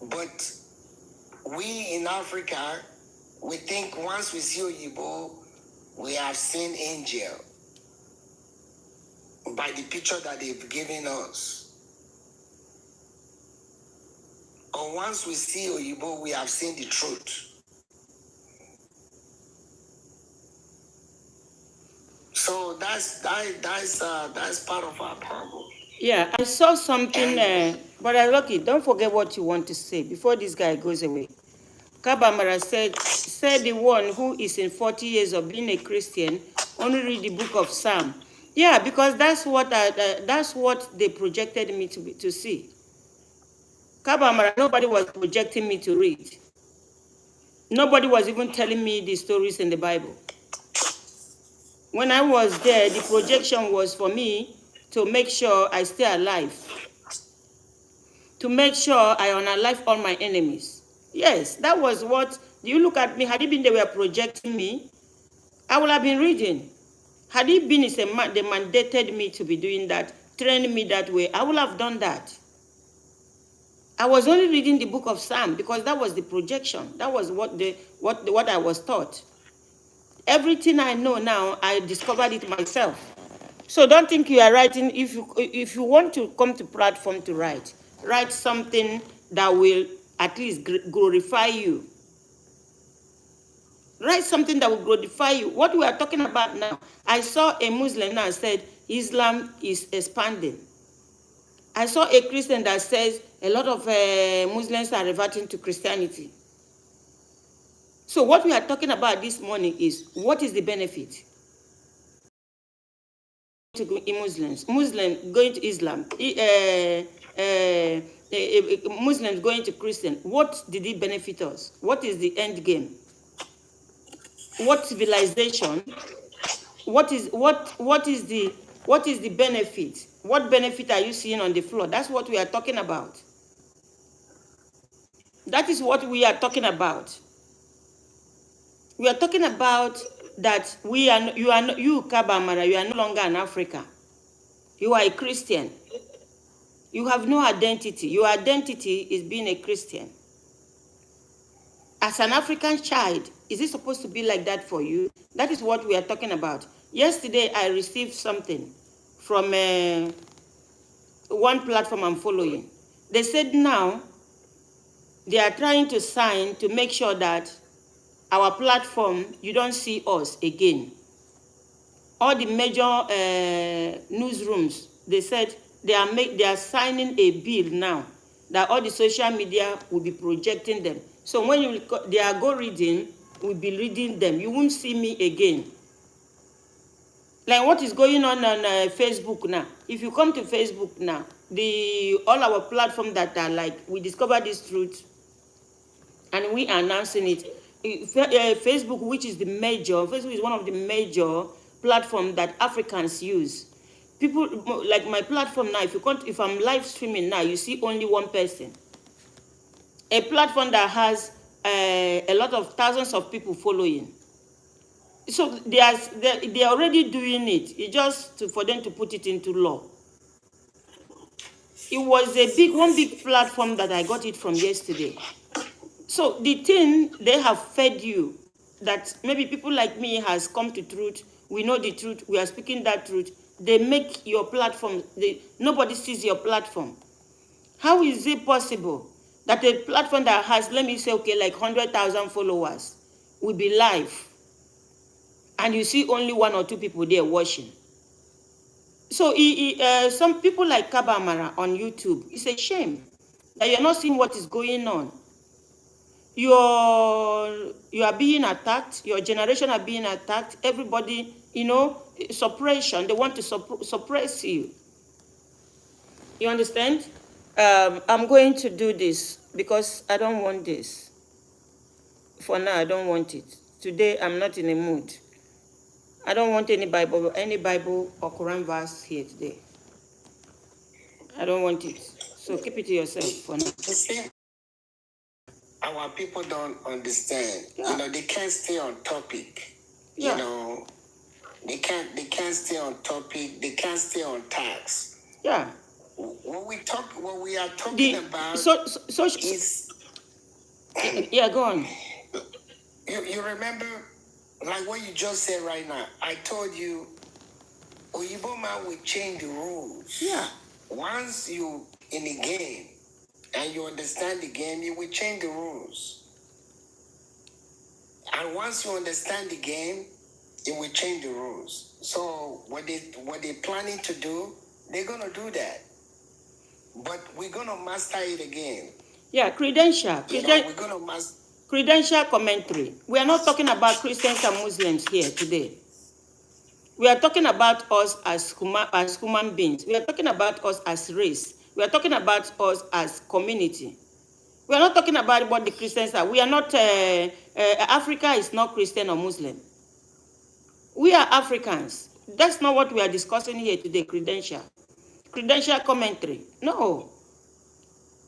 Speaker 3: But we in Africa, we think once we see Oyibo, we have seen angel by the picture that they've given us. Or once we see Oyibo, we have seen the truth. So that's part of our problem.
Speaker 1: Yeah, I saw something, but I lucky. Don't forget what you want to say before this guy goes away. Kabamara said the one who is in 40 years of being a Christian only read the book of Psalm. Yeah, because that's what they projected me to see. Kabamara, nobody was projecting me to read. Nobody was even telling me the stories in the Bible. When I was there, the projection was for me to make sure I stay alive. To make sure I unalive all my enemies. Yes, that was what, you look at me, had it been they were projecting me, I would have been reading. Had it been they mandated me to be doing that, training me that way, I would have done that. I was only reading the book of Psalm because that was the projection. That was what I was taught. Everything I know now, I discovered it myself. So don't think you are writing. If you want to come to platform to write something that will at least glorify you. Write something that will glorify you. What we are talking about now, I saw a Muslim now said Islam is expanding. I saw a Christian that says a lot of Muslims are reverting to Christianity. So what we are talking about this morning is what is the benefit? To Muslims going to Islam, Muslims going to Christian. What did it benefit us? What is the end game? What civilization? What is the benefit? What benefit are you seeing on the floor? That's what we are talking about. That is what we are talking about. We are talking about that you Kabamara, you are no longer an African. You are a Christian. You have no identity. Your identity is being a Christian. As an African child, is it supposed to be like that for you? That is what we are talking about. Yesterday, I received something from one platform I'm following. They said now they are trying to sign to make sure that our platform, you don't see us again. All the major newsrooms, they said they are signing a bill now that all the social media will be projecting them. So when they are go reading, we'll be reading them. You won't see me again. Like what is going on Facebook now. If you come to Facebook now, all our platforms that are like, we discover this truth and we are announcing it. Facebook, which is Facebook is one of the major platforms that Africans use. People like my platform now, if I'm live streaming now, you see only one person. A platform that has a lot of thousands of people following. So they are already doing it. It's just for them to put it into law. It was one big platform that I got it from yesterday. So the thing they have fed you, that maybe people like me has come to truth, we know the truth, we are speaking that truth, they make your platform, nobody sees your platform. How is it possible that a platform that has, let me say, okay, like 100,000 followers will be live and you see only 1 or 2 people there watching? So some people like Kabamara on YouTube, it's a shame that you're not seeing what is going on. You are being attacked, your generation are being attacked, everybody, suppression, they want to suppress you. You understand? I'm going to do this because I don't want this. For now, I don't want it. Today, I'm not in a mood. I don't want any Bible or Quran verse here today. I don't want it. So keep it to yourself for now.
Speaker 3: You see, our people don't understand.
Speaker 1: Yeah.
Speaker 3: They can't stay on topic.
Speaker 1: Yeah.
Speaker 3: They can't stay on topic. They can't stay on task.
Speaker 1: Yeah.
Speaker 3: What we are talking about is.
Speaker 1: Yeah, go on.
Speaker 3: You remember, like what you just said right now. I told you, Oyibo man will change the rules.
Speaker 1: Yeah.
Speaker 3: Once you in the game and you understand the game, you will change the rules. And once you understand the game, it will change the rules. So what they're planning to do, they're gonna do that. But we're gonna master it again.
Speaker 1: Yeah, credential.
Speaker 3: We're gonna master.
Speaker 1: Credential commentary. We are not talking about Christians and Muslims here today. We are talking about us as human beings. We are talking about us as race. We are talking about us as community. We are not talking about what the Christians are. We are not, Africa is not Christian or Muslim. We are Africans. That's not what we are discussing here today, credential. Credential commentary. No.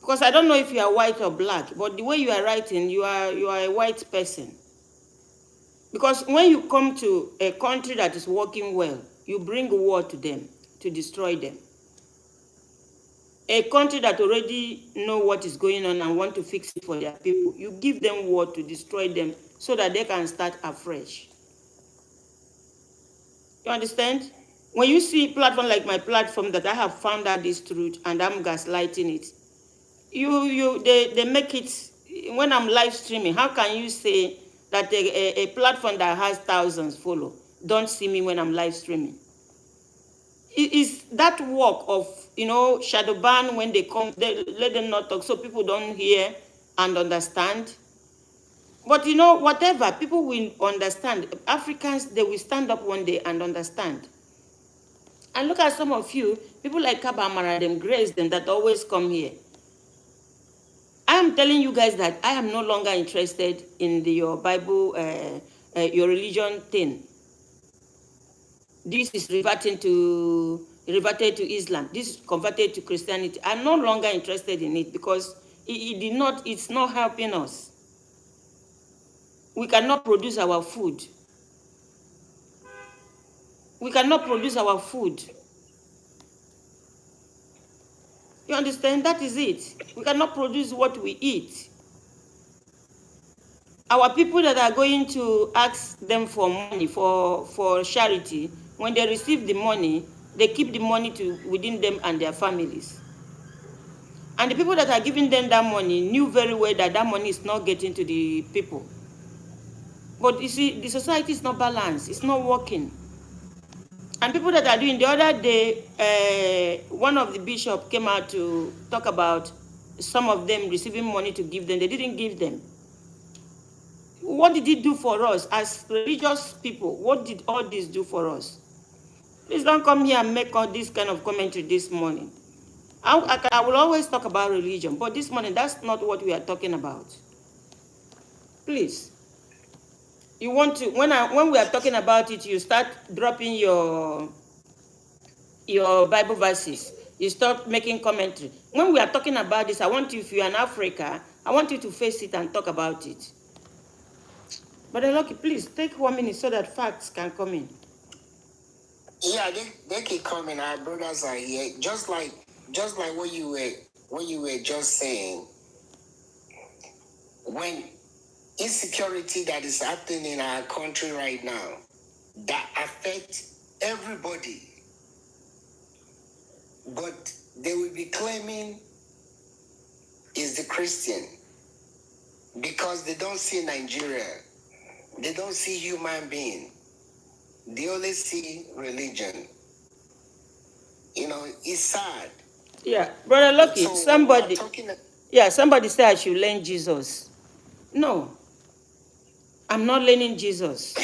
Speaker 1: Because I don't know if you are white or black, but the way you are writing, you are a white person. Because when you come to a country that is working well, you bring war to them to destroy them. A country that already know what is going on and want to fix it for their people, you give them war to destroy them so that they can start afresh. You understand? When you see a platform like my platform that I have found out this truth and I'm gaslighting it, they make it, when I'm live streaming, how can you say that a platform that has thousands follow don't see me when I'm live streaming? It is that work of, shadow ban when they come, they let them not talk so people don't hear and understand. But whatever, people will understand. Africans, they will stand up one day and understand. And look at some of you, people like Kabamara, them grace them that always come here. I am telling you guys that I am no longer interested in your Bible, your religion thing. This is reverted to Islam. This is converted to Christianity. I'm no longer interested in it because it's not helping us. We cannot produce our food. We cannot produce our food. You understand? That is it. We cannot produce what we eat. Our people that are going to ask them for money, for charity, when they receive the money, they keep the money within them and their families. And the people that are giving them that money knew very well that that money is not getting to the people. But you see, the society is not balanced. It's not working. And people that are doing, the other day, one of the bishops came out to talk about some of them receiving money to give them. They didn't give them. What did it do for us as religious people? What did all this do for us? Please don't come here and make all this kind of commentary this morning. I will always talk about religion, but this morning, that's not what we are talking about. Please. You want to, when we are talking about it, you start dropping your Bible verses. You start making commentary. When we are talking about this, I want you, if you are in Africa, I want you to face it and talk about it. But Lucky, please take 1 minute so that facts can come in.
Speaker 3: Yeah, they can come in. Our brothers are here. Just like just like what you were just saying, when insecurity that is happening in our country right now, that affects everybody, but they will be claiming is the Christian because they don't see Nigeria, they don't see human being, they only see religion. You know, it's sad.
Speaker 1: Yeah, Brother Lucky,
Speaker 3: So
Speaker 1: somebody, somebody said I should learn Jesus. No, I'm not learning Jesus.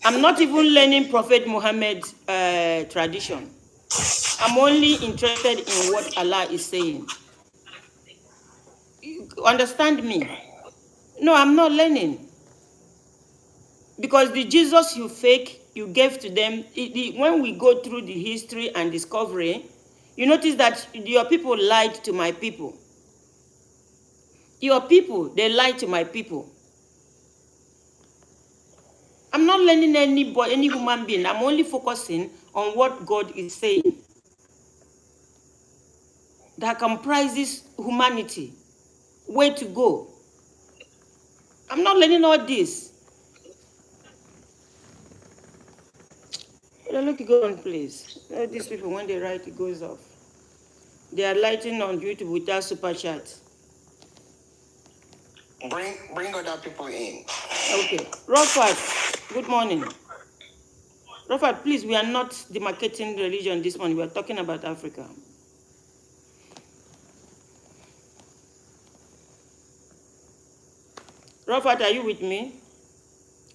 Speaker 1: I'm not even learning Prophet Muhammad's tradition. I'm only interested in what Allah is saying. You understand me? No, I'm not learning. Because the Jesus you fake, you gave to them, when we go through the history and discovery, you notice that your people lied to my people. Your people, they lied to my people. I'm not learning any human being. I'm only focusing on what God is saying that comprises humanity. Way to go. I'm not learning all this. Look, go on, please. These people, when they write, it goes off. They are lighting on YouTube without super chat.
Speaker 3: Bring other people in.
Speaker 1: Okay. Rofat, good morning. Rofat, please, we are not demarcating religion this morning. We are talking about Africa. Rofat, are you with me?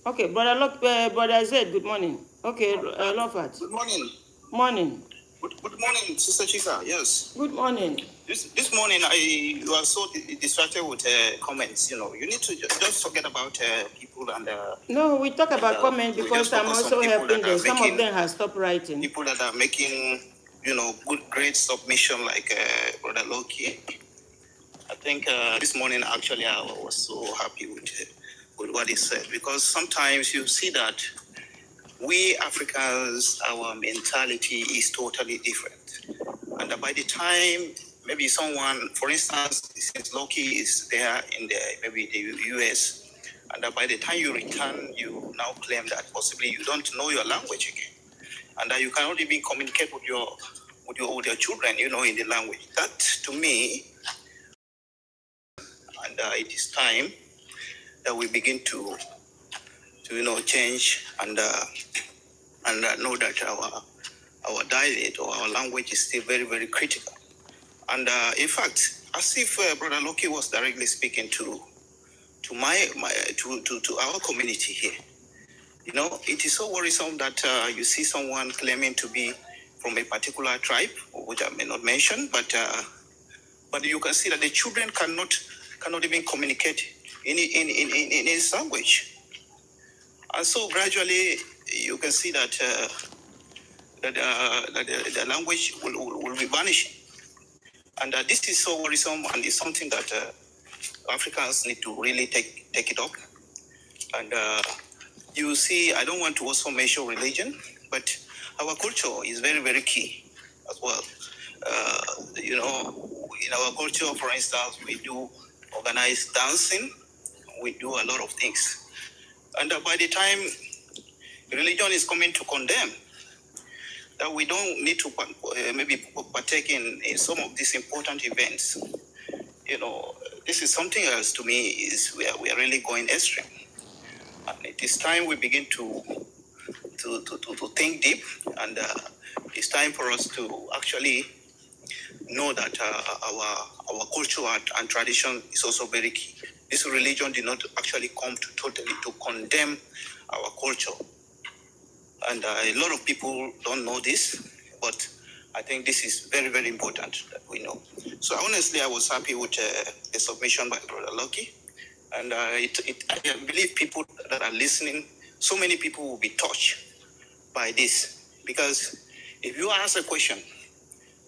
Speaker 1: Okay, Brother Zed, good morning. Okay, Rofat.
Speaker 4: Good morning.
Speaker 1: Morning.
Speaker 4: Good morning, Sister Chika. Yes.
Speaker 1: Good morning.
Speaker 4: This morning, you are so distracted with comments. You know, you need to just forget about people and.
Speaker 1: No, we talk about comments because I'm also helping them. Some of them have stopped writing.
Speaker 4: People that are making, good, great submission like Brother Loki. I think this morning, actually, I was so happy with what he said, because sometimes you see that we Africans, our mentality is totally different. And by the time maybe someone, for instance, since Loki is there in maybe the US, and by the time you return, you now claim that possibly you don't know your language again, and that you cannot even communicate with your children, in the language. That to me, and it is time that we begin to change and know that our dialect or our language is still very, very critical. And in fact, as if Brother Loki was directly speaking to our community here. It is so worrisome that you see someone claiming to be from a particular tribe, which I may not mention, but you can see that the children cannot even communicate in his language. And so gradually, you can see that the language will be vanishing. And this is so worrisome, and it's something that Africans need to really take it up. And you see, I don't want to also mention religion, but our culture is very, very key as well. In our culture, for instance, we do organized dancing, we do a lot of things. And by the time religion is coming to condemn, that we don't need to maybe partake in some of these important events. This is something else to me, is we are really going extreme. And it is time we begin to think deep, and it's time for us to actually know that our culture and tradition is also very key. This religion did not actually come to totally to condemn our culture. And a lot of people don't know this, but I think this is very, very important that we know. So honestly, I was happy with the submission by Brother Lucky. And I believe people that are listening, so many people will be touched by this. Because if you ask a question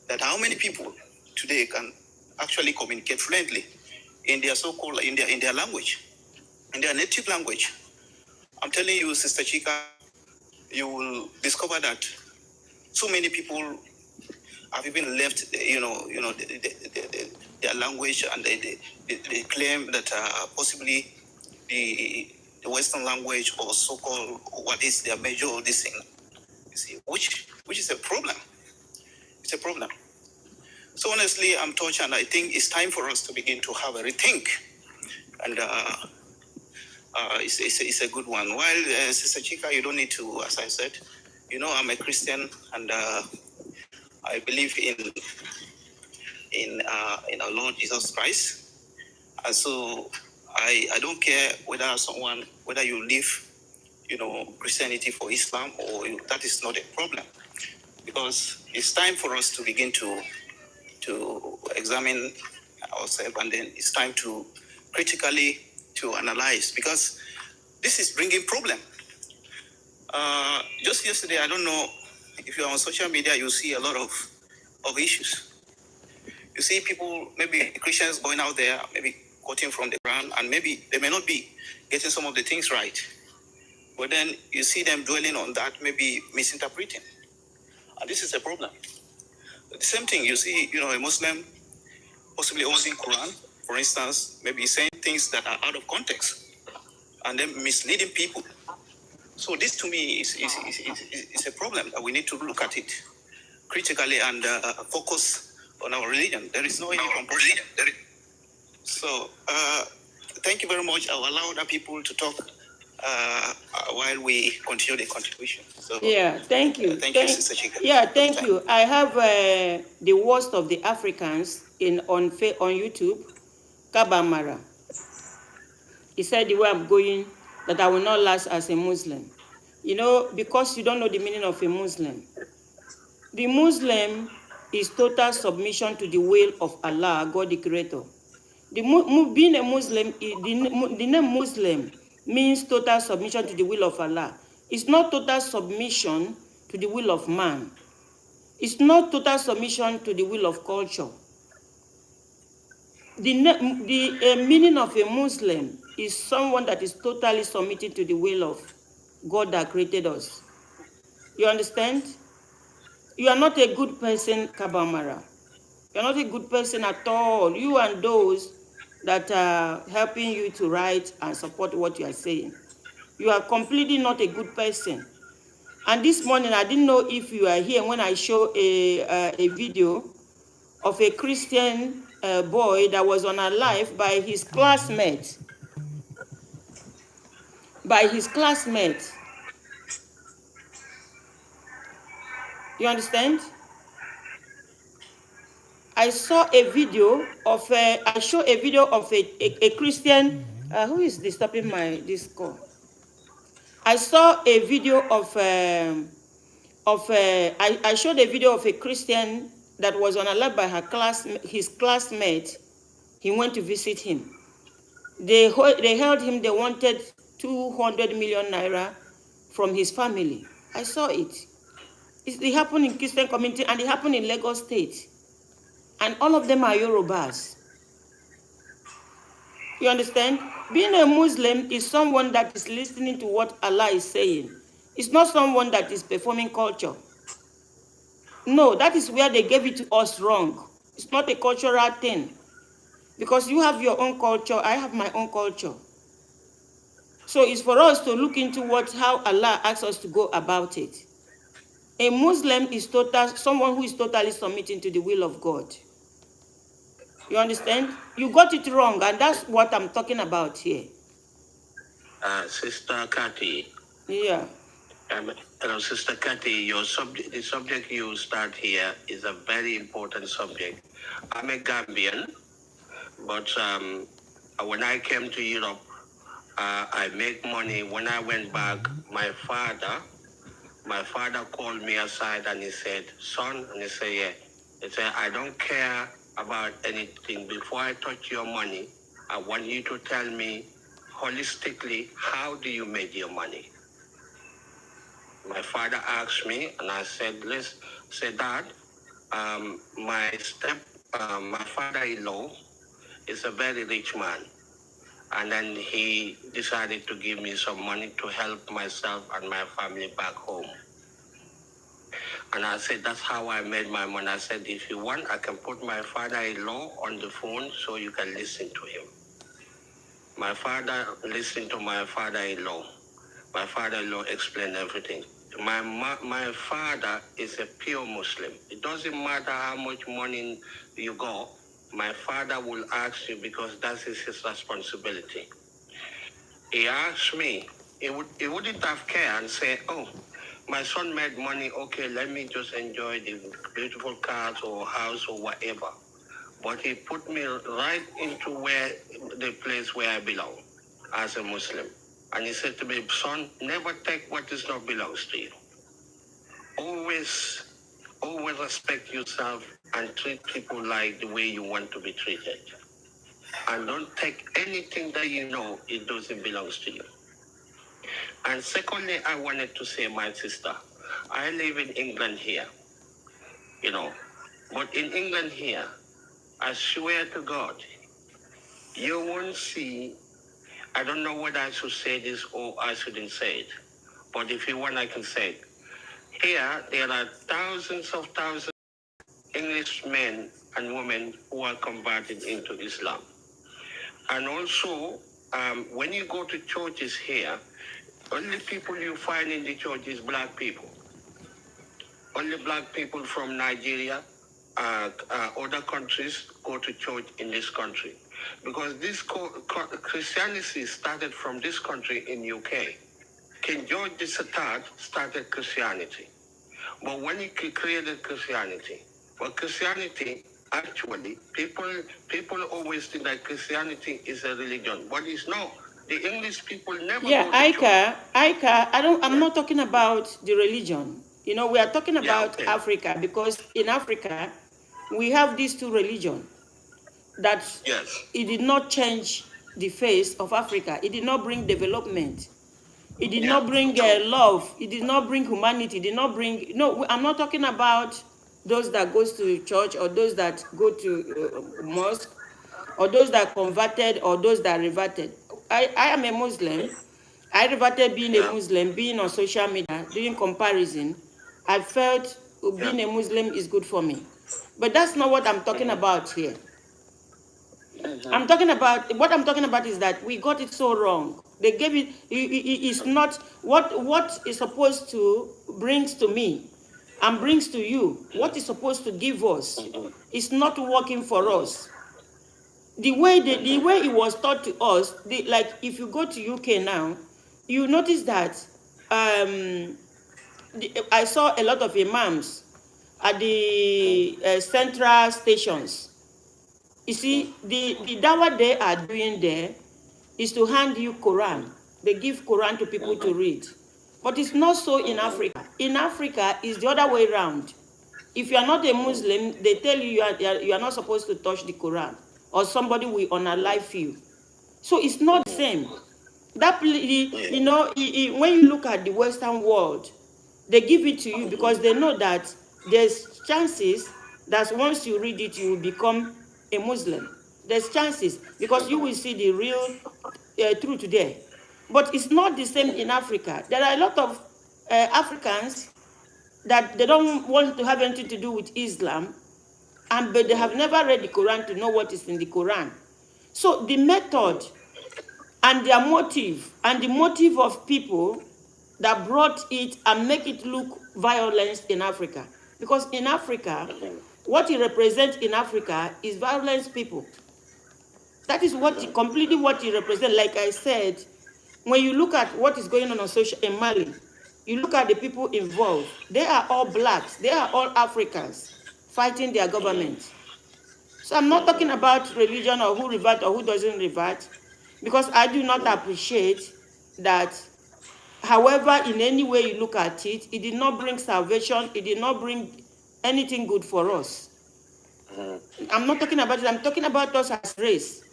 Speaker 4: that how many people today can actually communicate fluently in their so-called, in their language, in their native language, I'm telling you, Sister Chika, you will discover that so many people have even left, their language, and they claim that possibly the Western language, or so-called what is their major this thing, you see, which is a problem. It's a problem. So honestly, I'm touched, and I think it's time for us to begin to have a rethink. And it's a good one. While Sister Chika, you don't need to, as I said, I'm a Christian, and I believe in our Lord Jesus Christ. And so I don't care whether you leave, Christianity for Islam, or that is not a problem, because it's time for us to begin to examine ourselves, and then it's time to critically to analyze, because this is bringing problem. Just yesterday, I don't know if you're on social media, you see a lot of issues. You see people, maybe Christians going out there, maybe quoting from the Quran, and maybe they may not be getting some of the things right. But then you see them dwelling on that, maybe misinterpreting. And this is a problem. The same thing, you see, a Muslim possibly using Quran, for instance, maybe saying things that are out of context and then misleading people. So this to me is a problem that we need to look at it critically and focus on our religion. There is no any compulsion. So thank you very much. I'll allow other people to talk while we continue the contribution. So
Speaker 1: Yeah, thank you.
Speaker 4: Thank you, Sister Chika.
Speaker 1: Yeah, thank you. I have the worst of the Africans on YouTube, Kabamara. He said the way I'm going, that I will not last as a Muslim. Because you don't know the meaning of a Muslim. The Muslim is total submission to the will of Allah, God the Creator. Being a Muslim, the name Muslim means total submission to the will of Allah. It's not total submission to the will of man. It's not total submission to the will of culture. The meaning of a Muslim is someone that is totally submitted to the will of God that created us. You understand? You are not a good person, Kabamara. You are not a good person at all. You and those that are helping you to write and support what you are saying. You are completely not a good person. And this morning, I didn't know if you are here when I show a video of a Christian boy that was on a live by his classmate. You understand? I saw a video of a Christian. Who is disturbing this call? I saw a video I showed a video of a Christian that was on a lab by his classmate. He went to visit him. They held him. They wanted 200 million naira from his family. I saw it. It happened in Christian community, and it happened in Lagos State. And all of them are Yorubas. You understand? Being a Muslim is someone that is listening to what Allah is saying. It's not someone that is performing culture. No, that is where they gave it to us wrong. It's not a cultural thing. Because you have your own culture, I have my own culture. So it's for us to look into how Allah asks us to go about it. A Muslim is someone who is totally submitting to the will of God. You understand? You got it wrong, and that's what I'm talking about here.
Speaker 5: Sister Cathy.
Speaker 1: Yeah.
Speaker 5: Hello, Sister Cathy. The subject you start here is a very important subject. I'm a Gambian, but when I came to Europe, I make money. When I went back, my father called me aside and he said, "Son," and he said, "Yeah." He said, "I don't care about anything. Before I touch your money, I want you to tell me holistically, how do you make your money?" My father asked me, and I said, Dad, my father-in-law is a very rich man. And then he decided to give me some money to help myself and my family back home. And I said, that's how I made my money. I said, if you want, I can put my father-in-law on the phone so you can listen to him. My father listened to my father-in-law. My father-in-law explained everything. My father is a pure Muslim. It doesn't matter how much money you got. My father will ask you because that is his responsibility. He asked me, he wouldn't have cared and say, oh, my son made money, okay, let me just enjoy the beautiful cars or house or whatever. But he put me right into the place where I belong as a Muslim. And he said to me, son, never take what is not belongs to you. Always respect yourself and treat people like the way you want to be treated. And don't take anything that you know it doesn't belong to you. And secondly, I wanted to say, my sister, I live in England here, you know. But in England here, I swear to God, you won't see, I don't know whether I should say this or I shouldn't say it. But if you want, I can say it. Here, there are thousands of English men and women who are converted into Islam. And also, when you go to churches here, only people you find in the church is black people. Only black people from Nigeria, other countries go to church in this country. Because this Christianity started from this country in UK. King George III started Christianity. But when he created Christianity, actually, people always think that Christianity is a religion, but it's not. The English people never go to church.
Speaker 1: I'm not talking about the religion. You know, we are talking about Africa, because in Africa, we have these two religions that it did not change the face of Africa. It did not bring development. It did not bring love. It did not bring humanity. It did not bring... No, I'm not talking about those that goes to church or those that go to mosque or those that converted or those that reverted. I am a Muslim. I reverted being a Muslim, being on social media, doing comparison. I felt being a Muslim is good for me. But that's not what I'm talking about here. I'm talking about, what I'm talking about is that we got it so wrong. They gave it, it's not, what is supposed to brings to me and brings to you, what is supposed to give us, is not working for us. The way it was taught to us, like if you go to UK now, you notice that I saw a lot of imams at the central stations. You see, the dawah they are doing there is to hand you Quran. They give Quran to people to read. But it's not so in Africa. In Africa, it's the other way around. If you are not a Muslim, they tell you you are not supposed to touch the Quran, or somebody will unalive you. So it's not the same. You know, when you look at the Western world, they give it to you because they know that there's chances that once you read it, you will become a Muslim. There's chances because you will see the real truth there. But it's not the same in Africa. There are a lot of Africans that they don't want to have anything to do with Islam, but they have never read the Quran to know what is in the Quran. So the method and their motive and the motive of people that brought it and make it look violence in Africa. Because in Africa, what it represents in Africa is violence people. That is completely what it represents. Like I said, when you look at what is going on social in Mali, you look at the people involved. They are all blacks. They are all Africans fighting their government. So I'm not talking about religion or who revert or who doesn't revert, because I do not appreciate that. However, in any way you look at it, it did not bring salvation. It did not bring anything good for us. I'm not talking about it. I'm talking about us as race.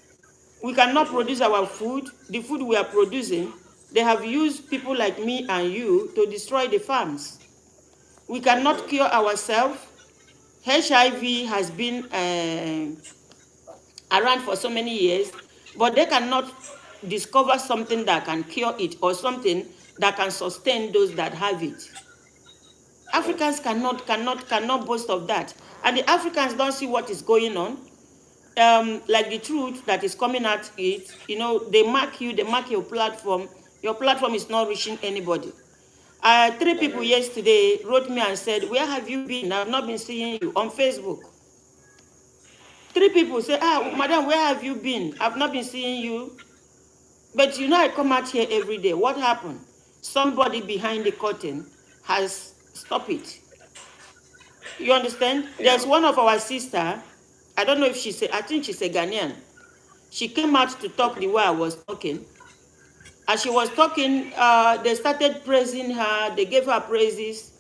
Speaker 1: We cannot produce our food. The food we are producing, they have used people like me and you to destroy the farms. We cannot cure ourselves. HIV has been around for so many years, but they cannot discover something that can cure it or something that can sustain those that have it. Africans cannot boast of that. And the Africans don't see what is going on. Like the truth that is coming at it, they mark you, they mark your platform. Your platform is not reaching anybody. 3 people yesterday wrote me and said, "Where have you been? I've not been seeing you on Facebook." 3 people say, "Madam, where have you been? I've not been seeing you." But I come out here every day. What happened? Somebody behind the curtain has stopped it. You understand? Yeah. There's one of our sister, I don't know if I think she's a Ghanaian. She came out to talk the way I was talking. As she was talking, they started praising her. They gave her praises.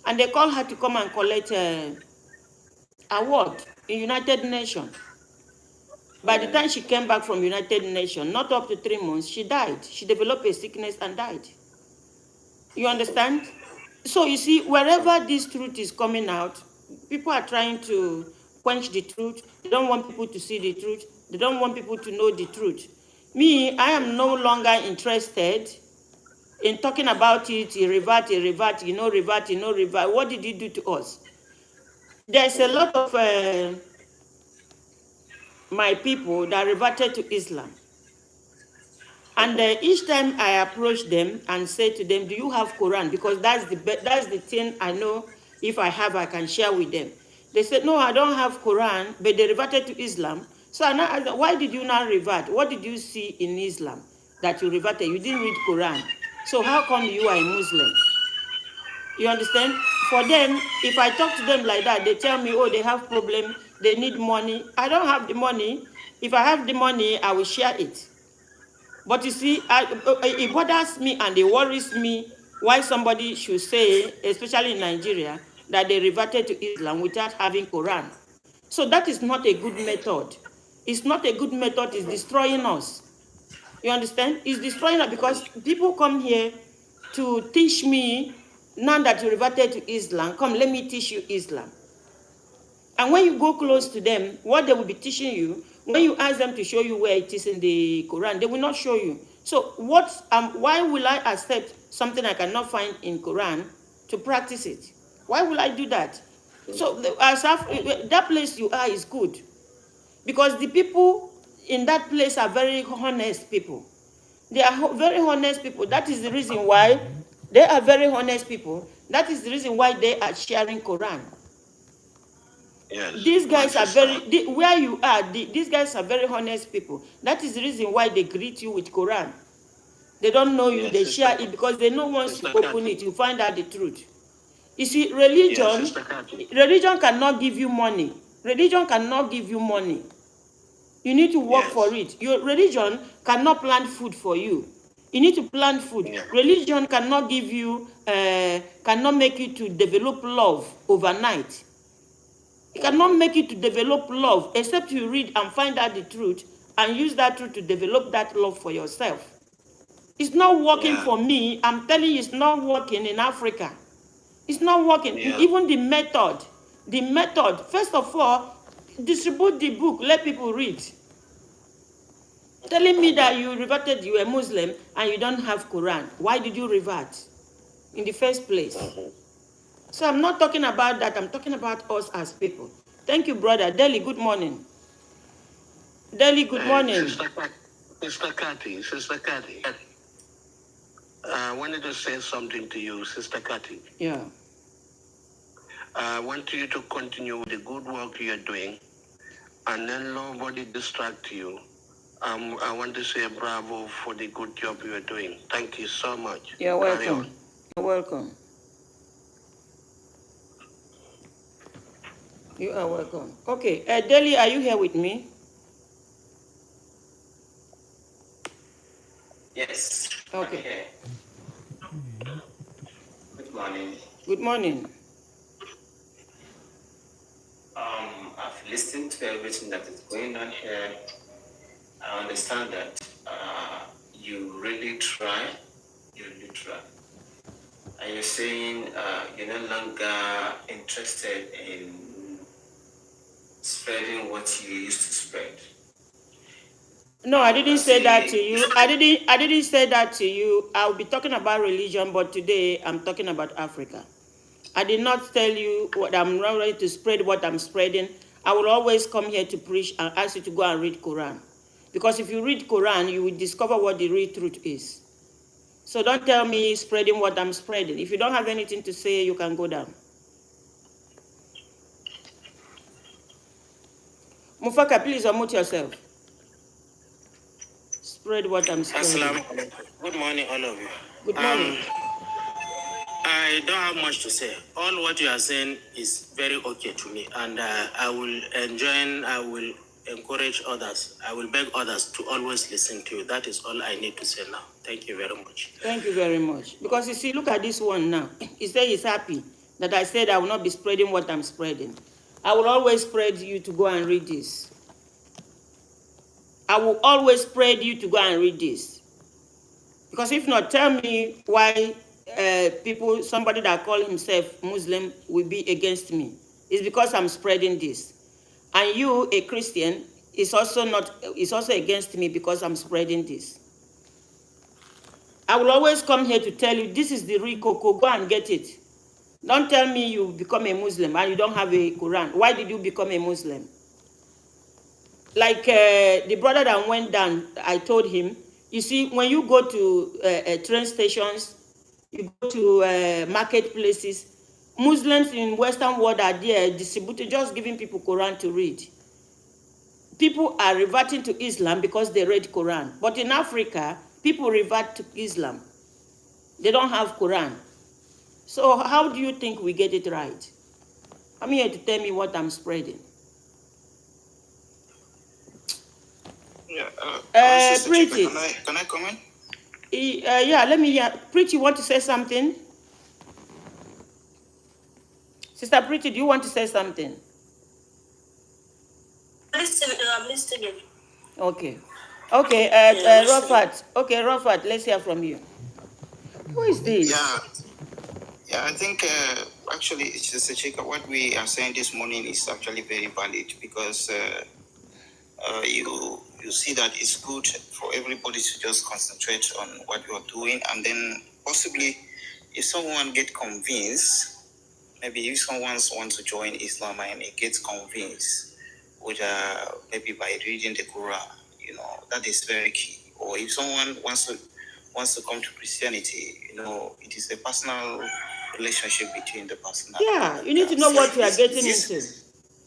Speaker 1: And they called her to come and collect an award in United Nations. By the time she came back from United Nations, not up to 3 months, she died. She developed a sickness and died. You understand? So you see, wherever this truth is coming out, people are trying to quench the truth. They don't want people to see the truth. They don't want people to know the truth. Me, I am no longer interested in talking about it, revert, revert. What did he do to us? There's a lot of my people that reverted to Islam. And each time I approach them and say to them, "Do you have Quran?" Because that's the thing I know. If I have, I can share with them. They said, "No, I don't have Quran," but they reverted to Islam. So I now ask them, "Why did you not revert? What did you see in Islam that you reverted? You didn't read Quran. So how come you are a Muslim?" You understand? For them, if I talk to them like that, they tell me, "Oh, they have problem. They need money." I don't have the money. If I have the money, I will share it. But you see, it bothers me and it worries me why somebody should say, especially in Nigeria, that they reverted to Islam without having Quran. So that is not a good method. It's not a good method. It's destroying us. You understand? It's destroying us because people come here to teach me, now that you reverted to Islam, come, let me teach you Islam. And when you go close to them, what they will be teaching you, when you ask them to show you where it is in the Quran, they will not show you. So why will I accept something I cannot find in Quran to practice it? Why will I do that? So that place you are is good. Because the people in that place are very honest people. They are very honest people. That is the reason why they are very honest people. That is the reason why they are sharing Quran. Yes. These guys are where you are, these guys are very honest people. That is the reason why they greet you with Quran. They don't know you, they share it because they know once you open it, you find out the truth. You see, religion cannot give you money. Religion cannot give you money. You need to work for it. Your religion cannot plant food for you. You need to plant food. Yeah. Religion cannot give you, cannot make you to develop love overnight. It cannot make you to develop love except you read and find out the truth and use that truth to develop that love for yourself. It's not working for me. I'm telling you, it's not working in Africa. It's not working. Yeah. Even the method, first of all, distribute the book, let people read. Telling me that you reverted, you are Muslim, and you don't have Quran. Why did you revert in the first place? So I'm not talking about that. I'm talking about us as people. Thank you, brother. Deli, good morning. Deli, good morning.
Speaker 5: Sister Cathy, I wanted to say something to you, Sister Cathy.
Speaker 1: Yeah.
Speaker 5: I want you to continue with the good work you're doing, and then nobody distract you. I want to say bravo for the good job you are doing. Thank you so much.
Speaker 1: You're welcome. You're welcome. You are welcome. Okay, Deli, are you here with me?
Speaker 6: Yes.
Speaker 1: Okay.
Speaker 6: Good morning.
Speaker 1: Good morning.
Speaker 6: I've listened to everything that is going on here. I understand that you really try. And you're saying you're no longer interested in spreading what you used to spread.
Speaker 1: No, I didn't say that to you. I didn't say that to you. I'll be talking about religion, but today I'm talking about Africa. I did not tell you what I'm not ready to spread what I'm spreading. I will always come here to preach and ask you to go and read Quran. Because if you read Quran, you will discover what the real truth is. So don't tell me spreading what I'm spreading. If you don't have anything to say, you can go down. Mufaka, please unmute yourself. Spread what I'm spreading.
Speaker 7: Assalamu alaikum. Good morning, all of you.
Speaker 1: Good morning.
Speaker 7: I don't have much to say. All what you are saying is very okay to me, and I will enjoy, I will encourage others, I will beg others to always listen to you. That is all I need to say now. Thank you very much.
Speaker 1: Thank you very much. Because you see, look at this one now. He said he's happy that I said I will not be spreading what I'm spreading. I will always spread you to go and read this. I will always spread you to go and read this. Because if not, tell me why people, somebody that call himself Muslim will be against me. It's because I'm spreading this. And you, a Christian, is also against me because I'm spreading this. I will always come here to tell you this is the real cocoa. Go and get it. Don't tell me you become a Muslim and you don't have a Quran. Why did you become a Muslim? Like the brother that went down, I told him, you see, when you go to train stations, you go to marketplaces, Muslims in Western world are there distributing, just giving people Quran to read. People are reverting to Islam because they read Quran. But in Africa, people revert to Islam. They don't have Quran. So how do you think we get it right? I'm here to tell me what I'm spreading.
Speaker 4: Yeah,
Speaker 1: Pretty.
Speaker 4: Can I comment?
Speaker 1: Yeah, let me hear. Pretty, you want to say something? Sister Pretty, do you want to say something?
Speaker 8: I'm listening.
Speaker 1: Okay. Okay, Rafat. Okay, Rafat, let's hear from you. Who is this?
Speaker 4: Yeah, I think actually, it's just a check. What we are saying this morning is actually very valid because you see that it's good for everybody to just concentrate on what you are doing, and then possibly if someone get convinced, maybe if someone wants to join Islam and he gets convinced with maybe by reading the Quran, that is very key. Or if someone wants to come to Christianity, it is a personal relationship between the person.
Speaker 1: Yeah, you need to know what you are getting into.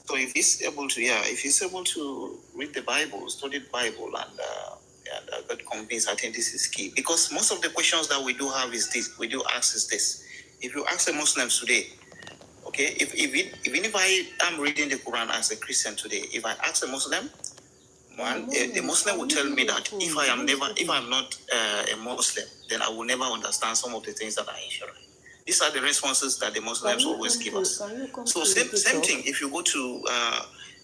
Speaker 4: So if he's able to read the Bible, study the Bible, and get convinced, I think this is key. Because most of the questions that we do have is this. If you ask the Muslims today, okay, even if I am reading the Quran as a Christian today, if I ask a Muslim, the Muslim will tell me that if I'm not a Muslim, then I will never understand some of the things that are in Sharia. These are the responses that the Muslims always give us. So same thing. If you go to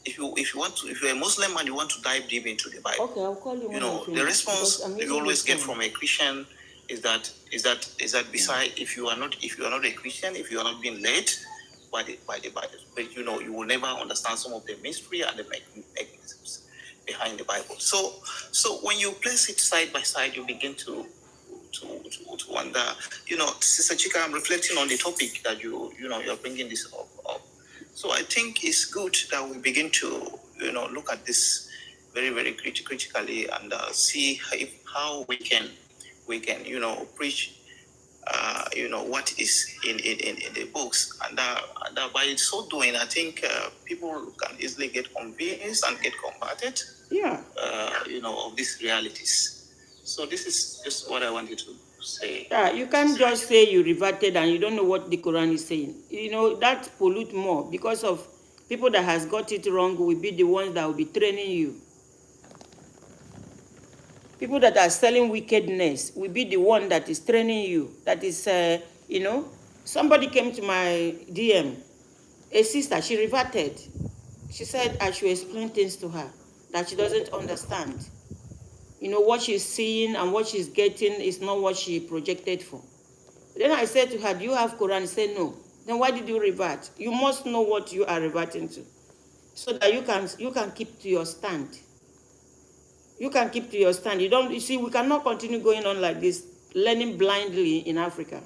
Speaker 4: if you're a Muslim and you want to dive deep into the Bible,
Speaker 1: okay, I'll call you.
Speaker 4: The response you always get from a Christian is that beside if you are not a Christian, if you are not being led by the Bible, but you will never understand some of the mystery and the mechanisms behind the Bible. So when you place it side by side, you begin to wonder. Sister Chika, I'm reflecting on the topic that you're bringing this up. So I think it's good that we begin to look at this very, very critically and see how we can preach what is in the books, and by so doing, I think people can easily get convinced and get converted.
Speaker 1: Yeah.
Speaker 4: Of these realities. So this is just what I wanted to say.
Speaker 1: Yeah, you can't just say you reverted and you don't know what the Quran is saying. That pollute more because of people that has got it wrong will be the ones that will be training you. People that are selling wickedness will be the one that is training you. That is, somebody came to my DM, a sister, she reverted. She said I should explain things to her that she doesn't understand. What she's seeing and what she's getting is not what she projected for. Then I said to her, do you have Quran? She said no. Then why did you revert? You must know what you are reverting to, so that you can keep to your stand. You can keep to your stand. You see, we cannot continue going on like this, learning blindly in Africa.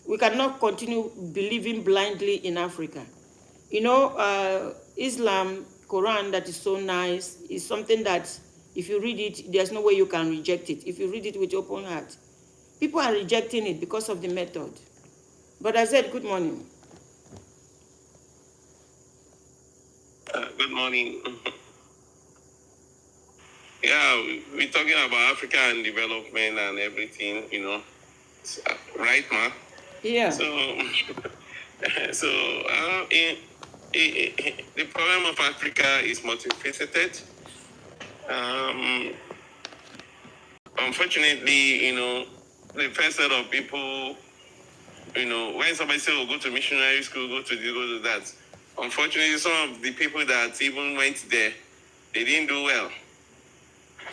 Speaker 1: We cannot continue believing blindly in Africa. You know, Islam, Quran, that is so nice, is something that if you read it, there's no way you can reject it. If you read it with open heart. People are rejecting it because of the method. But I said, good morning.
Speaker 9: Good morning. Yeah, we're talking about Africa and development and everything, you know. Right, ma?
Speaker 1: Yeah.
Speaker 9: So, the problem of Africa is multifaceted. Unfortunately, you know, the first set of people, you know, when somebody says, oh, go to missionary school, go to this, go to that. Unfortunately, some of the people that even went there, they didn't do well.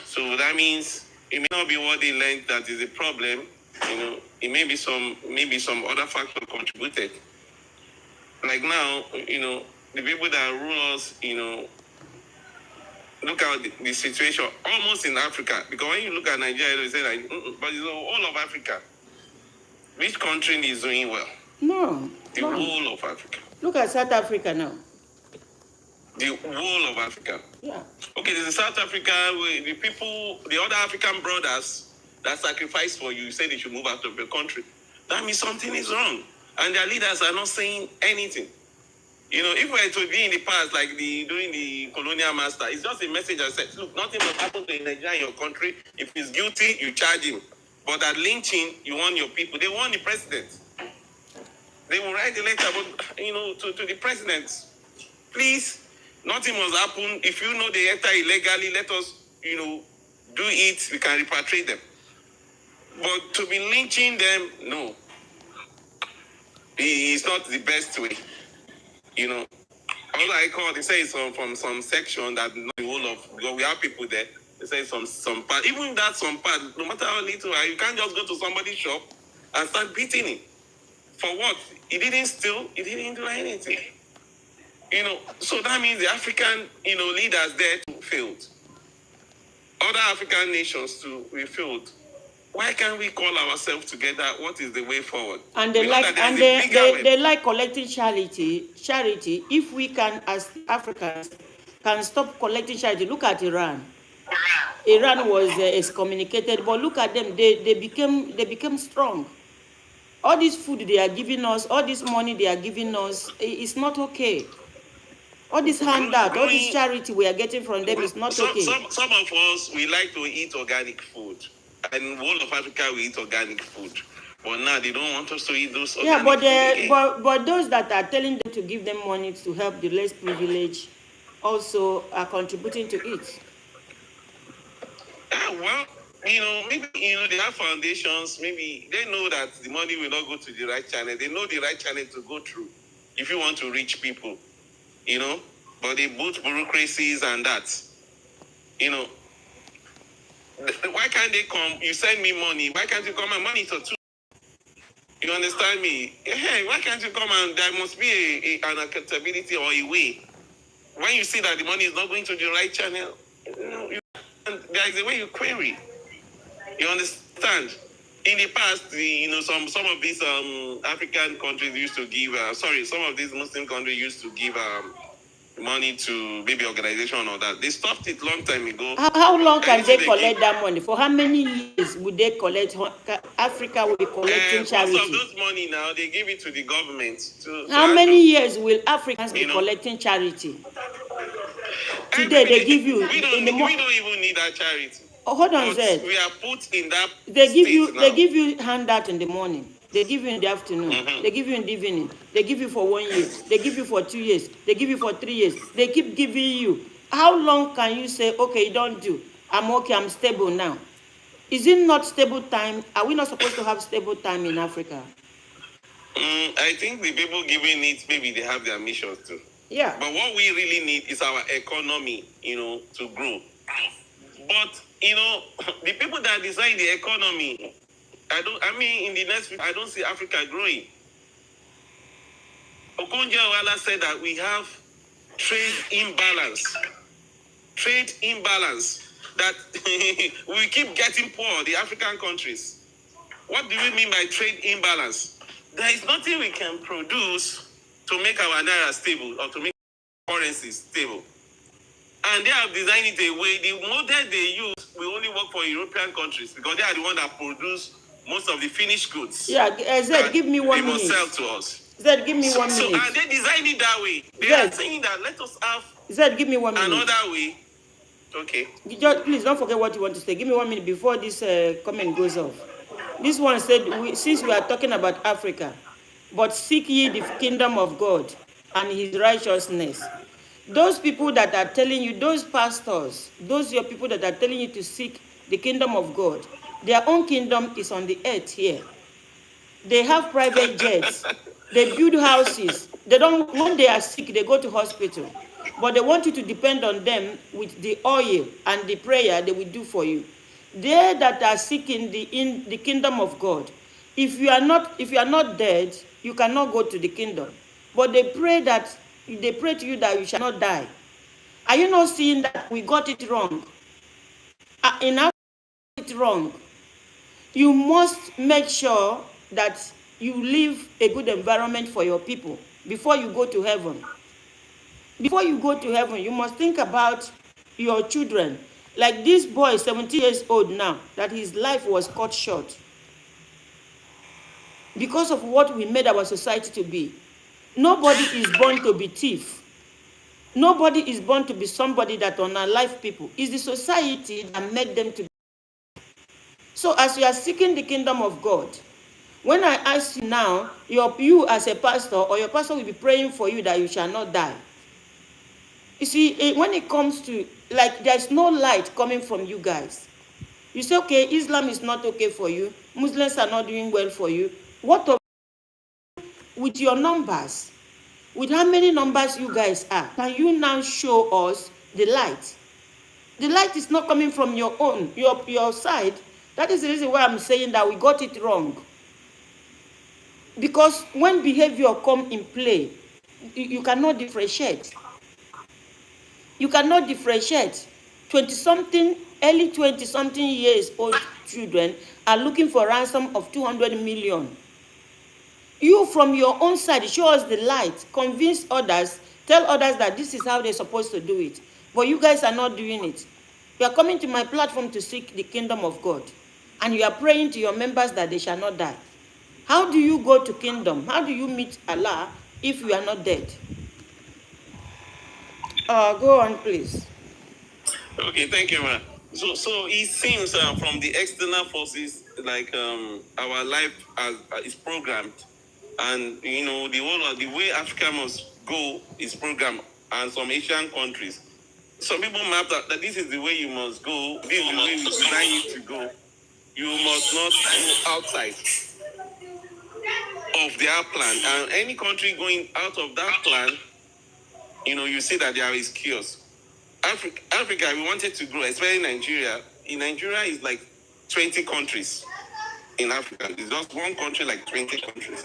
Speaker 9: So that means it may not be what they learned that is the problem. You know, it may be some other factor contributed. Like now, you know, the people that rule us, you know, look at the situation almost in Africa. Because when you look at Nigeria, they say like, but it's all of Africa. Which country is doing well?
Speaker 1: No.
Speaker 9: The whole of Africa.
Speaker 1: Look at South Africa now.
Speaker 9: The whole of Africa.
Speaker 1: Yeah.
Speaker 9: Okay, there's in South Africa, the people, the other African brothers that sacrifice for you say they should move out of the country. That means something is wrong. And their leaders are not saying anything. You know, if we were to be in the past, like during the colonial master, it's just a message that says, look, nothing will happen to a Nigerian in your country. If he's guilty, you charge him. But at lynching, you want your people. They want the president. They will write a letter, but, you know, to the president. Please, nothing must happen. If you know they enter illegally, let us, you know, do it. We can repatriate them. But to be lynching them, no. It's not the best way. You know, all I call, they say from some section that not the whole of, because we have people there, they say some part, even that some part, no matter how little, you can't just go to somebody's shop and start beating him. For what? He didn't steal, he didn't do anything. You know, so that means the African, you know, leaders there failed. Other African nations too, we failed. Why can't we call ourselves together? What is the way forward?
Speaker 1: And they like collecting charity. If we can, as Africans, can stop collecting charity. Look at Iran. Iran was excommunicated, but look at them. They became strong. All this food they are giving us, all this money they are giving us, it's not okay. All this handout, all this charity we are getting from them is not okay.
Speaker 9: Some of us, we like to eat organic food. And whole of Africa, we eat organic food. But now they don't want us to eat those organic food.
Speaker 1: But those that are telling them to give them money to help the less privileged also are contributing to it.
Speaker 9: Well, you know, maybe, you know, they have foundations. Maybe they know that the money will not go to the right channel. They know the right channel to go through if you want to reach people, you know. But they boot bureaucracies and that, you know. Why can't they come? You send me money. Why can't you come and monitor too? You understand me? Hey, why can't you come and there must be an accountability or a way. When you see that the money is not going to the right channel, you know, there is a way you query. You understand? In the past, you know, some of these African countries used to give, some of these Muslim countries used to give money to maybe organization or that. They stopped it long time ago.
Speaker 1: How long can they collect that money? For how many years would they collect? Africa will be collecting charity.
Speaker 9: Most of those money now, they give it to the government.
Speaker 1: How many years will Africans be collecting charity? Today they give you.
Speaker 9: We don't even need that charity.
Speaker 1: Oh, hold on, Zed.
Speaker 9: We are put in that.
Speaker 1: They give you handout in the morning. They give you in the afternoon. They give you in the evening. They give you for 1 year. They give you for 2 years. They give you for 3 years. They keep giving you. How long can you say, okay, don't do? I'm okay, I'm stable now. Is it not stable time? Are we not supposed to have stable time in Africa?
Speaker 9: I think the people giving it, maybe they have their missions too.
Speaker 1: Yeah.
Speaker 9: But what we really need is our economy, you know, to grow. But, you know, the people that design the economy, in the next, I don't see Africa growing. Okonjo-Iweala said that we have trade imbalance. That we keep getting poor, the African countries. What do we mean by trade imbalance? there is nothing we can produce to make our naira stable or to make currency stable. And they have designed it a way, the model they use will only work for European countries because they are the ones that produce most of the finished goods.
Speaker 1: Yeah, Zed, give me 1 minute.
Speaker 9: They must sell to us.
Speaker 1: Zed, give me 1 minute.
Speaker 9: So, and they designed it that way. They
Speaker 1: Zed,
Speaker 9: are saying that let us have
Speaker 1: Zed, give me 1 minute.
Speaker 9: Another way. Okay.
Speaker 1: Just, please don't forget what you want to say. Give me 1 minute before this comment goes off. This one said, since we are talking about Africa, but seek ye the kingdom of God and his righteousness. Those people that are telling you, those pastors, those your people that are telling you to seek the kingdom of God, their own kingdom is on the earth here. They have private jets. They build houses. They don't, when they are sick, they go to hospital. But they want you to depend on them with the oil and the prayer they will do for you. They that are seeking in the kingdom of God, if you are not dead, you cannot go to the kingdom. But they pray to you that you shall not die. Are you not seeing that we got it wrong? In Africa, we got it wrong. You must make sure that you leave a good environment for your people before you go to heaven. Before you go to heaven, you must think about your children. Like this boy, 17 years old now, that his life was cut short because of what we made our society to be. Nobody is born to be thief. Nobody is born to be somebody that unalive people. It's the society that made them to be. So as you are seeking the kingdom of God, when I ask you now, you as a pastor or your pastor will be praying for you that you shall not die. You see, when it comes to, like, there's no light coming from you guys. You say, okay, Islam is not okay for you. Muslims are not doing well for you. What of with your numbers? With how many numbers you guys are? Can you now show us the light? The light is not coming from your own, your side. That is the reason why I'm saying that we got it wrong. Because when behavior come in play, you cannot differentiate. You cannot differentiate. 20-something, early 20-something years old children are looking for ransom of 200 million. You from your own side, show us the light, convince others, tell others that this is how they're supposed to do it. But you guys are not doing it. You are coming to my platform to seek the kingdom of God. And you are praying to your members that they shall not die. How do you go to kingdom? How do you meet Allah if you are not dead? Go on, please.
Speaker 9: Okay, thank you, man. So it seems from the external forces, like our life is programmed, and the way Africa must go is programmed, and some Asian countries. Some people map that this is the way you must go. This is the way we design you to go. You must not go outside of their plan, and any country going out of that plan, you see that there is chaos. Africa, we wanted to grow, especially Nigeria. In Nigeria, is like 20 countries in Africa. It's just one country, like 20 countries.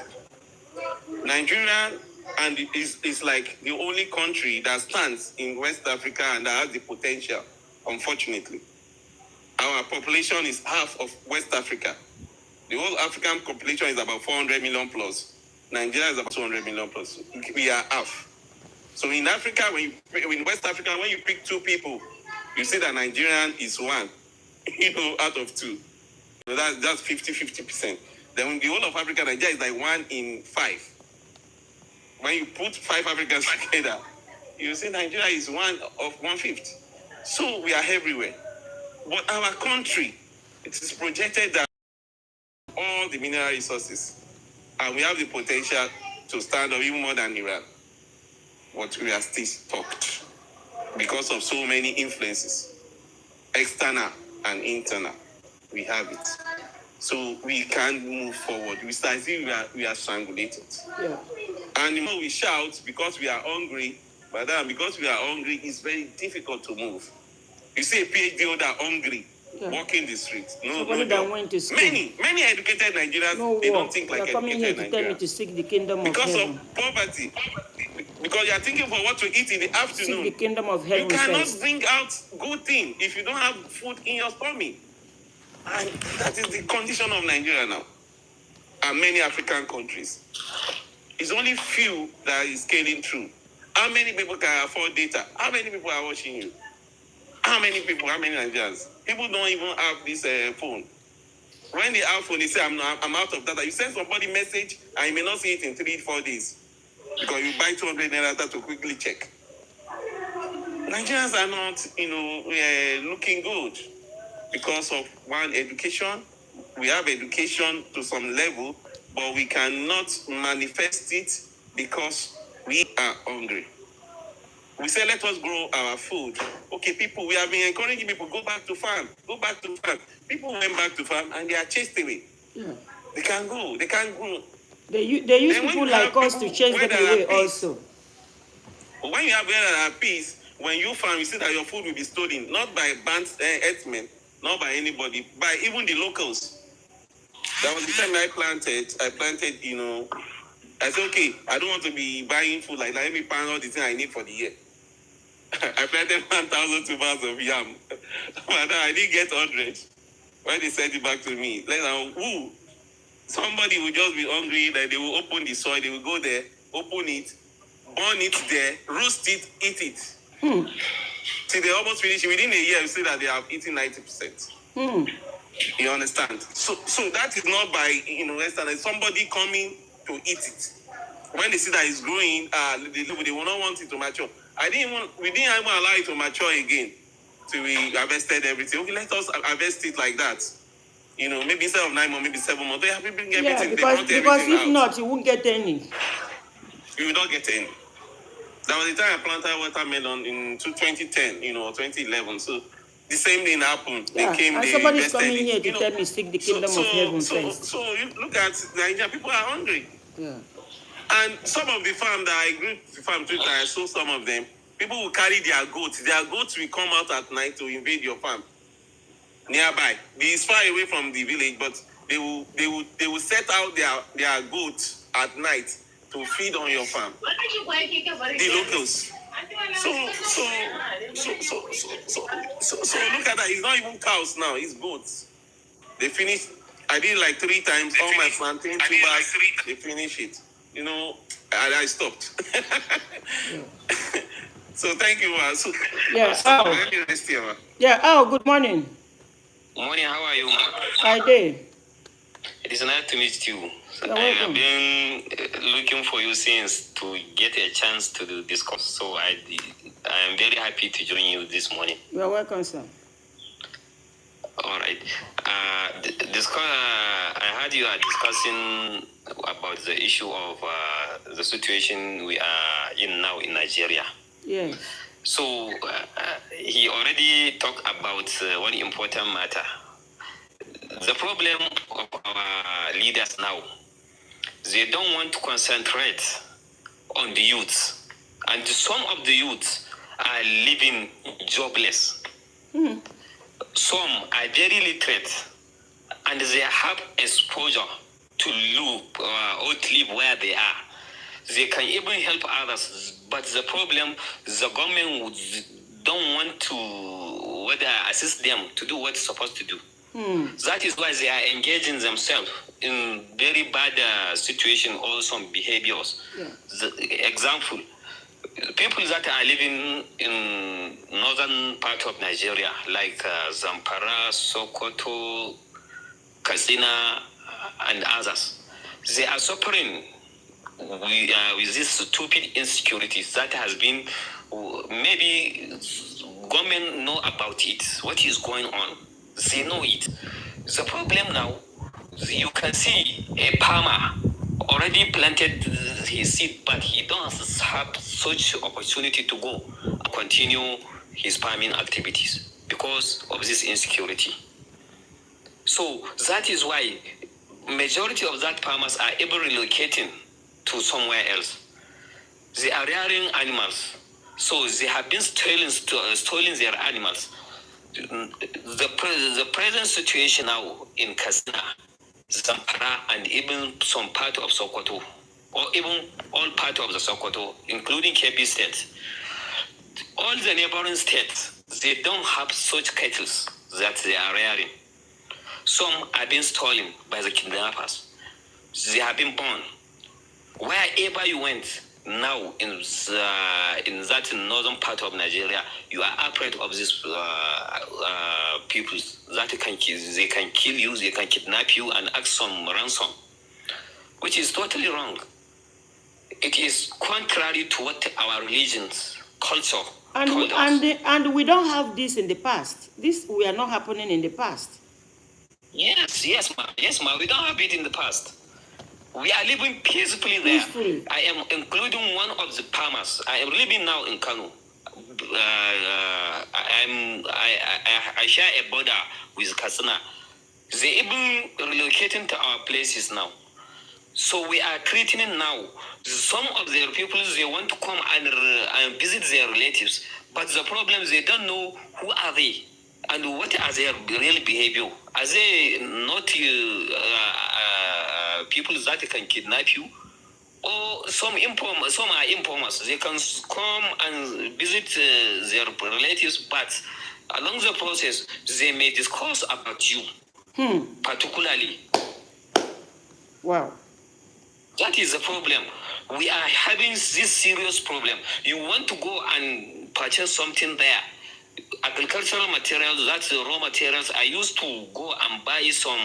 Speaker 9: Nigeria and is like the only country that stands in West Africa and that has the potential, unfortunately. Our population is half of West Africa. The whole African population is about 400 million plus. Nigeria is about 200 million plus. We are half. So in Africa, in West Africa, when you pick two people, you see that Nigerian is one, out of two. So that's 50%. Then in the whole of Africa, Nigeria is like 1 in 5. When you put 5 Africans together, you see Nigeria is 1 of 1/5. So we are everywhere. But our country, it is projected that all the mineral resources, and we have the potential to stand up even more than Iran. But we are still stuck because of so many influences, external and internal. We have it. So we can't move forward. We start seeing we are strangulated.
Speaker 1: Yeah.
Speaker 9: And the more we shout because we are hungry, but then because we are hungry, it's very difficult to move. You see a PhD holder hungry, walking the streets.
Speaker 1: Somebody that went to school.
Speaker 9: Many educated Nigerians, they don't think like
Speaker 1: coming here
Speaker 9: educated
Speaker 1: to tell me
Speaker 9: Nigerians.
Speaker 1: to seek the kingdom
Speaker 9: Because
Speaker 1: of heaven.
Speaker 9: of poverty. Because you are thinking for what to eat in the afternoon.
Speaker 1: Seek the kingdom of heaven.
Speaker 9: You cannot
Speaker 1: first.
Speaker 9: bring out good thing if you don't have food in your stomach. And that is the condition of Nigeria now. and many African countries. It's only few that is scaling through. How many people can afford data? How many people are watching you? How many people? How many Nigerians? People don't even have this phone. When they have phone, they say, I'm out of data. You send somebody a message, and you may not see it in 3-4 days. Because you buy 200 naira data to quickly check. Nigerians are not, looking good because of one, education. We have education to some level, but we cannot manifest it because we are hungry. We say, let us grow our food. Okay, people, we have been encouraging people, go back to farm, go back to farm. People went back to farm and they are chased away. Yeah. They can't go, they can't grow.
Speaker 1: They use people like us to chase them away also.
Speaker 9: But when you have where there are peace, when you farm, you see that your food will be stolen, not by band herdsmen, not by anybody, by even the locals. That was the time I planted, I said, okay, I don't want to be buying food like that. Let me plan all the things I need for the year. I planted 1,000 tubers of yam. But I didn't get 100. When they sent it back to me, somebody will just be hungry, that they will open the soil, they will go there, open it, burn it there, roast it, eat it. Till they almost finish it. Within a year, you see that they have eaten 90%. You understand? So that is not by, somebody coming to eat it. When they see that it's growing, they will not want it to mature. We didn't even allow it to mature again. So we harvested everything. Okay, let us harvest it like that. Maybe instead of 9 months, maybe 7 months. They have been everything.
Speaker 1: Yeah, because if not, you won't get any.
Speaker 9: You will not get any. That was the time I planted watermelon in 2010, or 2011. So the same thing happened.
Speaker 1: Yeah, and somebody's coming here to tell me seek the kingdom of heaven first.
Speaker 9: So you look at Nigeria, people are hungry.
Speaker 1: Yeah.
Speaker 9: And some of the farm that I grew to farm too, I saw some of them. People will carry their goats. Their goats will come out at night to invade your farm nearby. It's far away from the village, but they will set out their goats at night to feed on your farm. The locals. So look at that. It's not even cows now. It's goats. They finished. I did like 3 times. All my plantain tubers. They finish it. I stopped. So thank you, ma. So,
Speaker 1: Good morning.
Speaker 10: Morning, how are you, ma?
Speaker 1: Hi there.
Speaker 10: It is nice to meet you.
Speaker 1: You're
Speaker 10: I
Speaker 1: welcome.
Speaker 10: have been looking for you since to get a chance to discuss. So I am very happy to join you this morning.
Speaker 1: You're welcome, sir.
Speaker 10: All right. I heard you are discussing about the issue of the situation we are in now in Nigeria.
Speaker 1: Yes.
Speaker 10: So he already talked about one important matter. The problem of our leaders now, they don't want to concentrate on the youth. And some of the youth are living jobless. Some are very literate and they have exposure to live where they are. They can even help others, but the problem, the government don't want to assist them to do what it's supposed to do. That is why they are engaging themselves in very bad situation, or some behaviors. Yeah. The example, people that are living in northern part of Nigeria, like Zamfara, Sokoto, Katsina, and others, they are suffering with this stupid insecurities that has been, maybe government know about it, what is going on. They know it. The problem now, you can see a farmer already planted his seed, but he don't have such opportunity to go and continue his farming activities because of this insecurity. So that is why majority of that farmers are even relocating to somewhere else. They are rearing animals, so they have been stealing their animals. The present situation now in Katsina, Zamfara, and even some part of Sokoto, or even all part of the Sokoto, including Kebbi State, all the neighboring states, they don't have such cattle that they are rearing. Some are being stolen by the kidnappers. They have been born. Wherever you went now in that northern part of Nigeria, you are afraid of these people that they can kill you, they can kidnap you and ask some ransom, which is totally wrong. It is contrary to what our religions, culture told us.
Speaker 1: And we don't have this in the past. This were not happening in the past.
Speaker 10: Yes, ma. We don't have it in the past. We are living peacefully there.
Speaker 1: Peacefully.
Speaker 10: I am including one of the farmers. I am living now in Kano. I share a border with Katsina. They even relocating to our places now. So we are threatening now. Some of their people, they want to come and visit their relatives. But the problem, they don't know who are they and what are their real behavior. Are they not people that can kidnap you? Or some are informers. They can come and visit their relatives, but along the process, they may discuss about you, particularly.
Speaker 1: Wow.
Speaker 10: That is the problem. We are having this serious problem. You want to go and purchase something there. Agricultural materials, that's raw materials. I used to go and buy some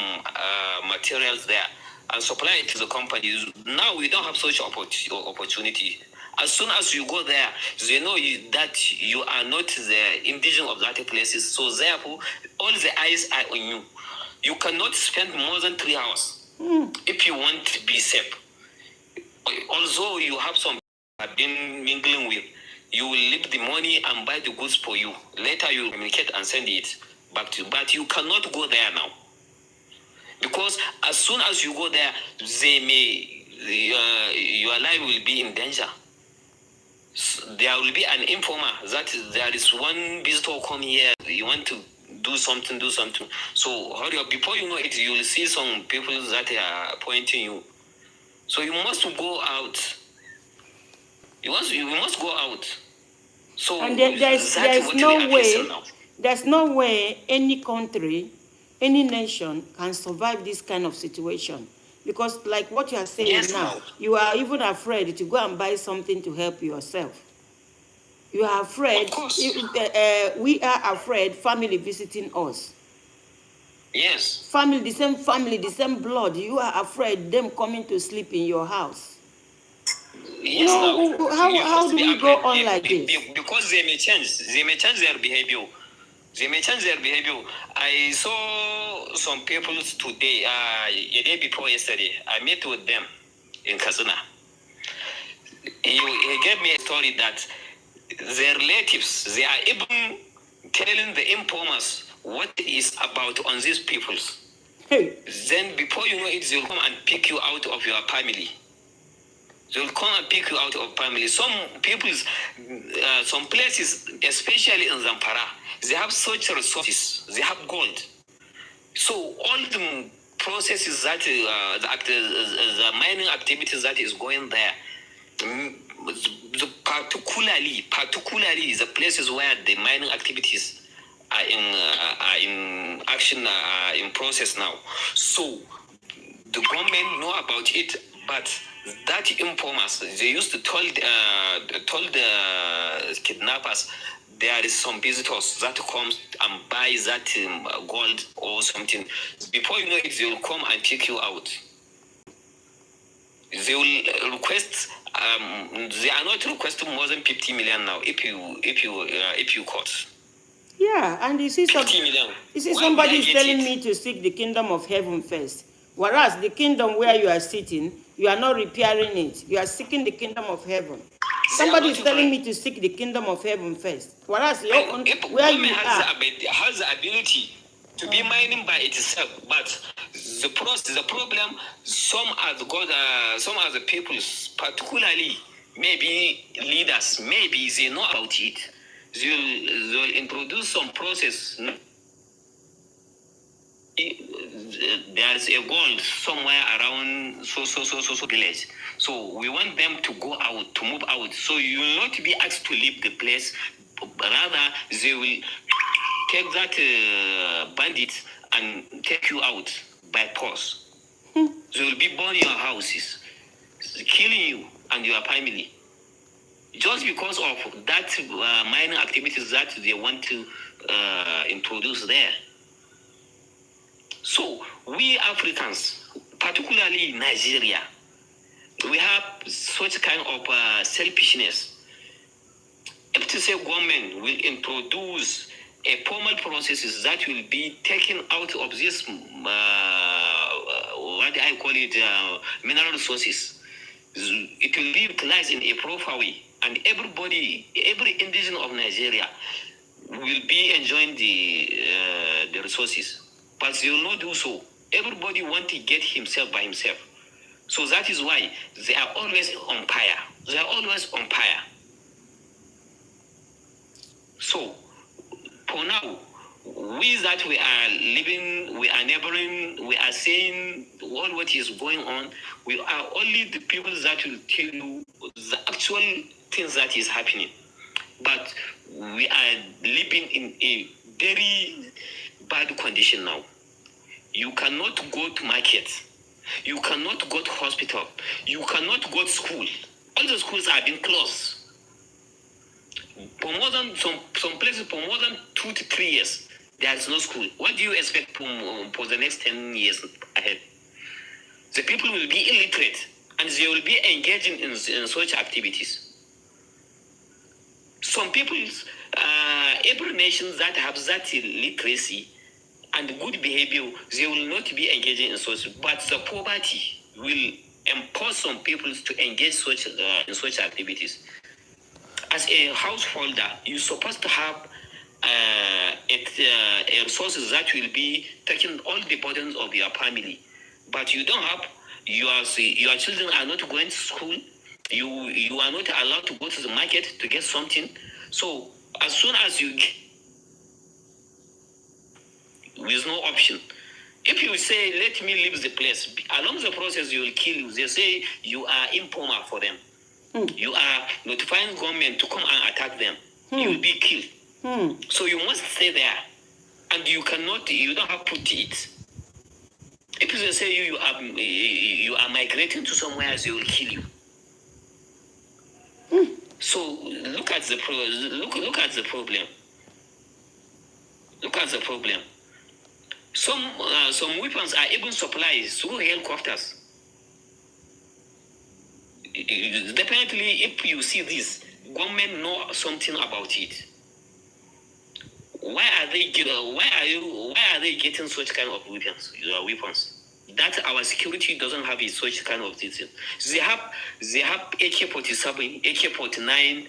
Speaker 10: materials there and supply it to the companies. Now we don't have such opportunity. As soon as you go there, they know that you are not the indigenous of that places. So therefore, all the eyes are on you. You cannot spend more than 3 hours if you want to be safe. Also, you have some have been mingling with. You will leave the money and buy the goods for you. Later, you will communicate and send it back to you. But you cannot go there now. Because as soon as you go there, your life will be in danger. There will be an informer that there is one visitor come here. You want to do something. So hurry up. Before you know it, you will see some people that are pointing you. So you must go out. You must go out. So
Speaker 1: and there's no way any country, any nation can survive this kind of situation. Because like what you are saying now, you are even afraid to go and buy something to help yourself. You are afraid. We are afraid family visiting us.
Speaker 10: Yes.
Speaker 1: Family, the same blood. You are afraid them coming to sleep in your house.
Speaker 10: Yes,
Speaker 1: how do we go on like this?
Speaker 10: Because they may change. They may change their behavior. I saw some people today, a day before yesterday. I met with them in Katsina. He gave me a story that their relatives, they are even telling the informers what is about on these peoples.
Speaker 1: Hey.
Speaker 10: Then before you know it, they'll come and pick you out of your family. Some peoples, some places, especially in Zamfara, they have such resources. They have gold. So all the processes that the mining activities that is going there, particularly the places where the mining activities are in action, in process now. So the government know about it, but that informers, they used to told the kidnappers there is some visitors that comes and buy that gold or something. Before you know it, they will come and take you out. They will request. They are not requesting more than 50 million now. If you caught.
Speaker 1: Yeah, and you see somebody is telling me to seek the kingdom of heaven first. Whereas the kingdom where you are sitting, you are not repairing it. You are seeking the kingdom of heaven. Somebody is telling me to seek the kingdom of heaven first. Whereas where you
Speaker 10: has the ability to be mining by itself, but the problem, some are the peoples, particularly maybe leaders, maybe they know about it. They'll introduce some process. There's a gold somewhere around so village. So we want them to go out, to move out. So you will not be asked to leave the place. Rather, they will take that bandit and take you out by force. They will be burning your houses, killing you and your family, just because of that mining activities that they want to introduce there. So we Africans, particularly Nigeria, we have such kind of selfishness. If to say government will introduce a formal processes that will be taken out of this, what I call it, mineral resources, it will be utilized in a proper way, and everybody, every indigenous of Nigeria will be enjoying the resources, but they will not do so. Everybody want to get himself by himself. So that is why they are always on fire. They are always on fire. So, for now, we that we are living, we are neighboring, we are seeing all what is going on. We are only the people that will tell you the actual things that is happening. But we are living in a very bad condition now. You cannot go to market. You cannot go to hospital. You cannot go to school. All the schools are being closed. For more than some places, for more than 2 to 3 years, there is no school. What do you expect for the next 10 years ahead? The people will be illiterate, and they will be engaging in such activities. Some people, every nation that have that literacy and good behavior, they will not be engaging in such. But the poverty will impose some people to engage in such activities. As a householder, you're supposed to have resources that will be taking all the burdens of your family, but you don't have. Your children are not going to school. You are not allowed to go to the market to get something. So as soon as you get, with no option. If you say, let me leave the place, along the process, you will kill you. They say you are informer for them. You are notifying government to come and attack them. You will be killed. So you must stay there. And you don't have to eat. If they say you are migrating to somewhere else, they will kill you. So look at the problem. Look at the problem. Look at the problem. Some weapons are even supplied through helicopters. Definitely, if you see this, government know something about it. Why are they getting such kind of weapons? That our security doesn't have such kind of things. They have AK-47, AK-49,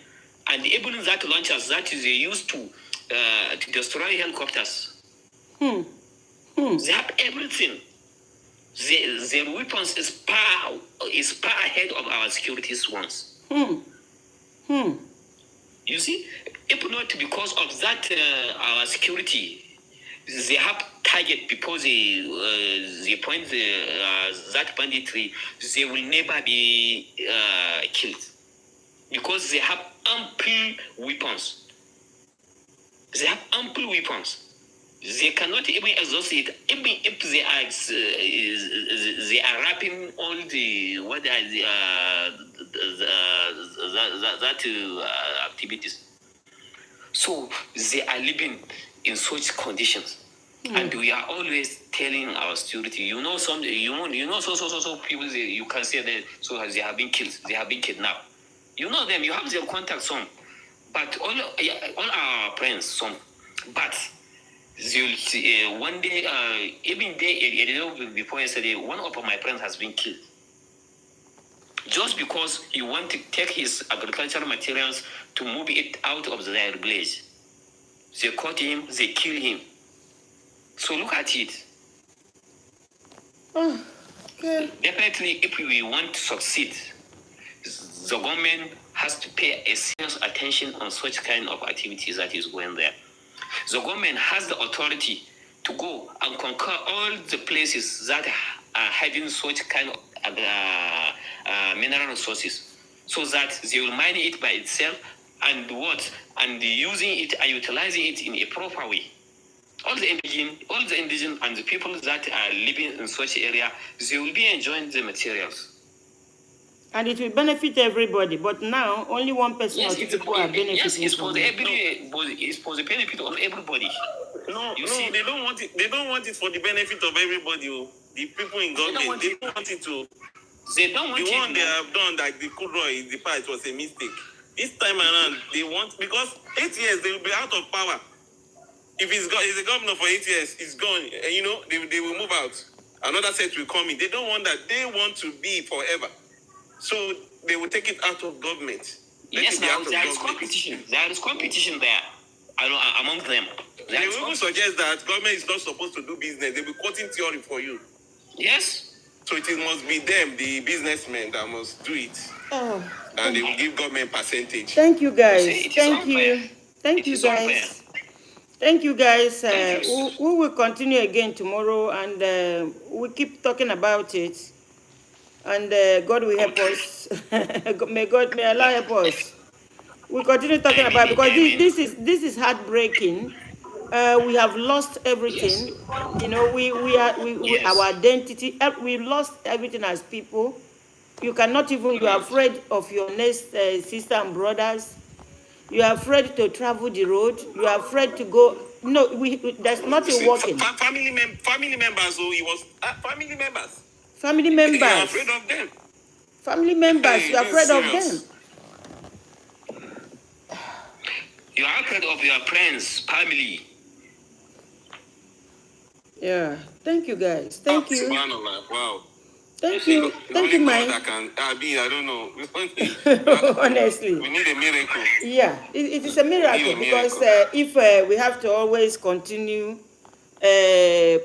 Speaker 10: and even that launchers that they used to destroy helicopters. They have everything. Their weapons is far ahead of our securities ones. You see, if not because of that, our security, they have target because they point that banditry, they will never be killed because they have ample weapons. They have ample weapons. They cannot even exhaust it. Even if they are wrapping all the activities. So they are living in such conditions, and we are always telling our security. You know so people. You can say that so they have been killed. They have been kidnapped. You know them. You have their contact some, but all our friends some, but. One day, even day before yesterday, one of my friends has been killed. Just because he want to take his agricultural materials to move it out of their village. They caught him, they killed him. So look at it. Okay. Definitely, if we want to succeed, the government has to pay a serious attention on such kind of activities that is going there. The government has the authority to go and conquer all the places that are having such kind of mineral resources, so that they will mine it by itself and using it and utilizing it in a proper way. all the indigenous and the people that are living in such area, they will be enjoying the materials.
Speaker 1: And it will benefit everybody, but now only one person or two people are benefiting.
Speaker 10: Yes, it's for everybody. It's for the benefit of everybody.
Speaker 9: No, they don't want it. They don't want it for the benefit of everybody. The people in government, they don't want it to.
Speaker 10: They don't want
Speaker 9: the
Speaker 10: it.
Speaker 9: one they have done, like the Kudroy, the part was a mistake. This time around, they want, because 8 years they will be out of power. If he's a governor for 8 years, he's gone. And they will move out. Another set will come in. They don't want that. They want to be forever. So they will take it out of government.
Speaker 10: Yes, now there is competition. There is competition there among them.
Speaker 9: They will even suggest that government is not supposed to do business. They will be quoting theory for you.
Speaker 10: Yes.
Speaker 9: So it must be them, the businessmen, that must do it.
Speaker 1: Oh.
Speaker 9: And they will give government percentage.
Speaker 1: Thank you, guys. Thank you. Thank you, guys. Thank you, guys. We will continue again tomorrow, and we'll keep talking about it. And God will help us. may Allah help us. We'll continue talking about it, because this is heartbreaking. We have lost everything. Yes. You know, we our identity. We lost everything as people. You cannot even. You are afraid of your next sister and brothers. You are afraid to travel the road. You are afraid to go. No, there's nothing working.
Speaker 9: Family members. Oh, he was family members.
Speaker 1: Family members. You
Speaker 9: are afraid of them.
Speaker 1: Family members. You are afraid of them.
Speaker 10: You are afraid of your friends, family.
Speaker 1: Yeah. Thank you, guys. Thank you.
Speaker 9: Wow.
Speaker 1: Thank you. Thank you, Mike.
Speaker 9: I don't know.
Speaker 1: Honestly.
Speaker 9: We need a miracle.
Speaker 1: Yeah, it is a miracle, because if we have to always continue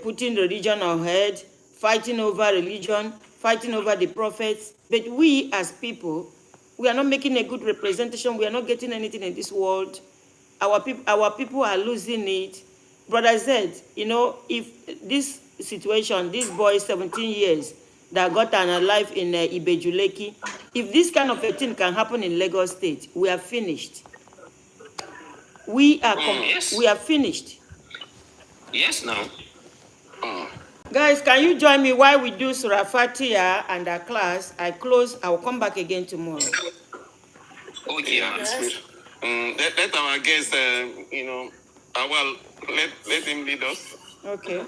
Speaker 1: putting religion ahead, fighting over religion, fighting over the prophets, but we as people, we are not making a good representation. We are not getting anything in this world. Our people are losing it. Brother said, you know, if this situation, this boy, 17 years, that got alive in Ibejuleki, if this kind of a thing can happen in Lagos State, we are finished. We are finished.
Speaker 10: Yes, now.
Speaker 1: Guys, can you join me while we do Surah Fatiha and our class? I close. I will come back again tomorrow.
Speaker 10: Okay, yes.
Speaker 9: Let our guest, let him lead us.
Speaker 1: Okay.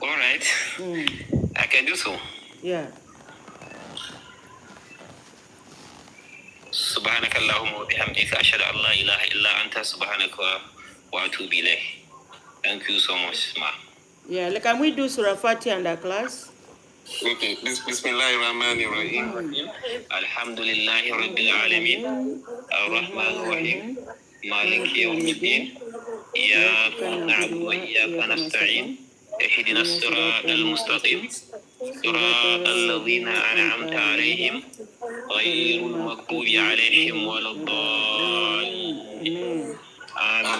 Speaker 10: All right. I can do so.
Speaker 1: Yeah.
Speaker 10: سبحانك اللهم وبحمدك أشهد أن لا إله إلا أنت سبحانك وأتوب إليك. Thank you so much, ma.
Speaker 1: Yeah, like, can we do Surah Fatiha in the class?
Speaker 9: Okay. Bismillahirrahmanirrahim.
Speaker 10: Alhamdulillahi Rabbil Alamin. Ar-Rahman Ar-Rahim. Maliki Yawmiddin. Iyyaka na'budu wa iyyaka nasta'in. اهدنا الصراط المستقيم صراط الذين أنعمت عليهم غير المغضوب عليهم ولا الضالين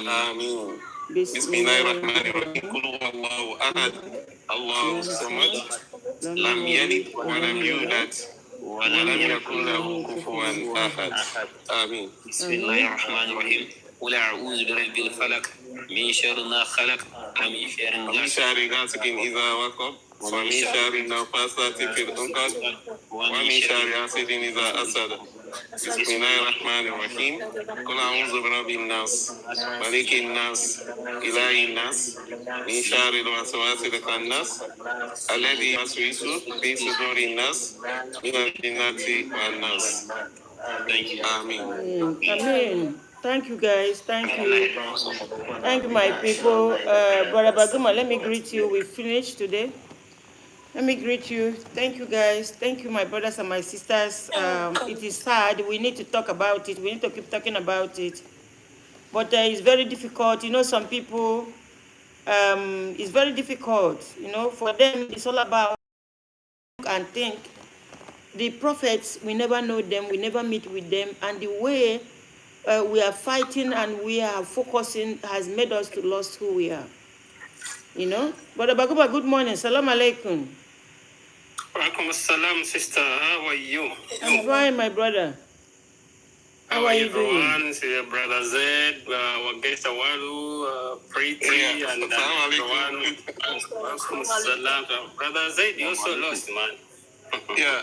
Speaker 9: آمين بسم الله الرحمن الرحيم قل هو الله أحد الله الصمد لم يلد ولم يولد ولم يكن له كفوا أحد آمين
Speaker 10: بسم الله الرحمن الرحيم قل أعوذ برب الفلق من شر ما خلق ومن
Speaker 9: شر غاسق إذا وقب ومن شر النفاثات في العقد ومن شر حاسد إذا حسد بسم الله الرحمن الرحيم قل أعوذ برب الناس ملك الناس إله الناس من شر الوسواس الخناس الذي يوسوس في صدور الناس من الجنة والناس. Amen.
Speaker 1: Amen. Thank you, guys. Thank you. Thank you, my people. Brother Baguma, let me greet you. We finished today. Let me greet you. Thank you, guys. Thank you, my brothers and my sisters. It is sad. We need to talk about it. We need to keep talking about it. But it's very difficult. You know, some people, it's very difficult. You know, for them, it's all about and think. The prophets, we never know them. We never meet with them. And the way we are fighting and we are focusing has made us to lose who we are. You know? Brother Baguba, good morning. Salam alaikum.
Speaker 11: Walaikum assalam, sister. How are you?
Speaker 1: I'm fine, my brother. How are you doing?
Speaker 11: Everyone, see Brother Zed, our guest Awalu, Pretty, and everyone. Brother Zed, you're so lost, man.
Speaker 9: Yeah.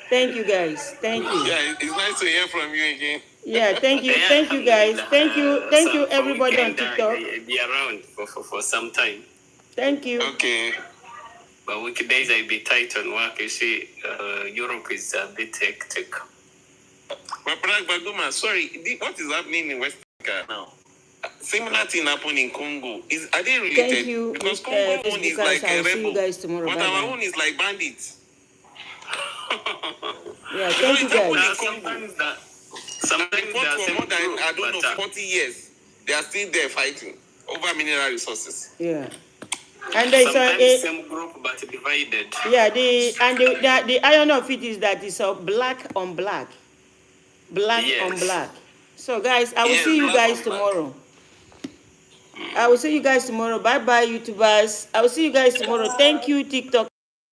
Speaker 1: Thank you, guys. Thank you.
Speaker 9: Yeah, it's nice to hear from you again.
Speaker 1: Yeah, thank you. Thank you, guys. Thank you, everybody on TikTok.
Speaker 11: Be around for some time.
Speaker 1: Thank you.
Speaker 9: Okay.
Speaker 11: But weekdays I be tight on work. You see, Europe is a bit hectic.
Speaker 9: But Baguma, sorry, what is happening in West Africa now? Similar thing happened in Congo. Are they related?
Speaker 1: Thank you.
Speaker 9: Because Congo one is like a
Speaker 1: I'll see
Speaker 9: rebel,
Speaker 1: you guys tomorrow.
Speaker 9: but
Speaker 1: Bye-bye.
Speaker 9: our own is like bandits.
Speaker 1: Yeah, thank you, guys.
Speaker 11: Sometimes
Speaker 9: they fought for more than, I don't know, 40 years. They are still there fighting over mineral resources.
Speaker 1: Yeah. And there's
Speaker 11: the same group but divided.
Speaker 1: Yeah, the iron of it is that it's a black on black. Black on black. So guys, I will see you guys tomorrow. I will see you guys tomorrow. Bye bye, YouTubers. I will see you guys tomorrow. Thank you, TikTok.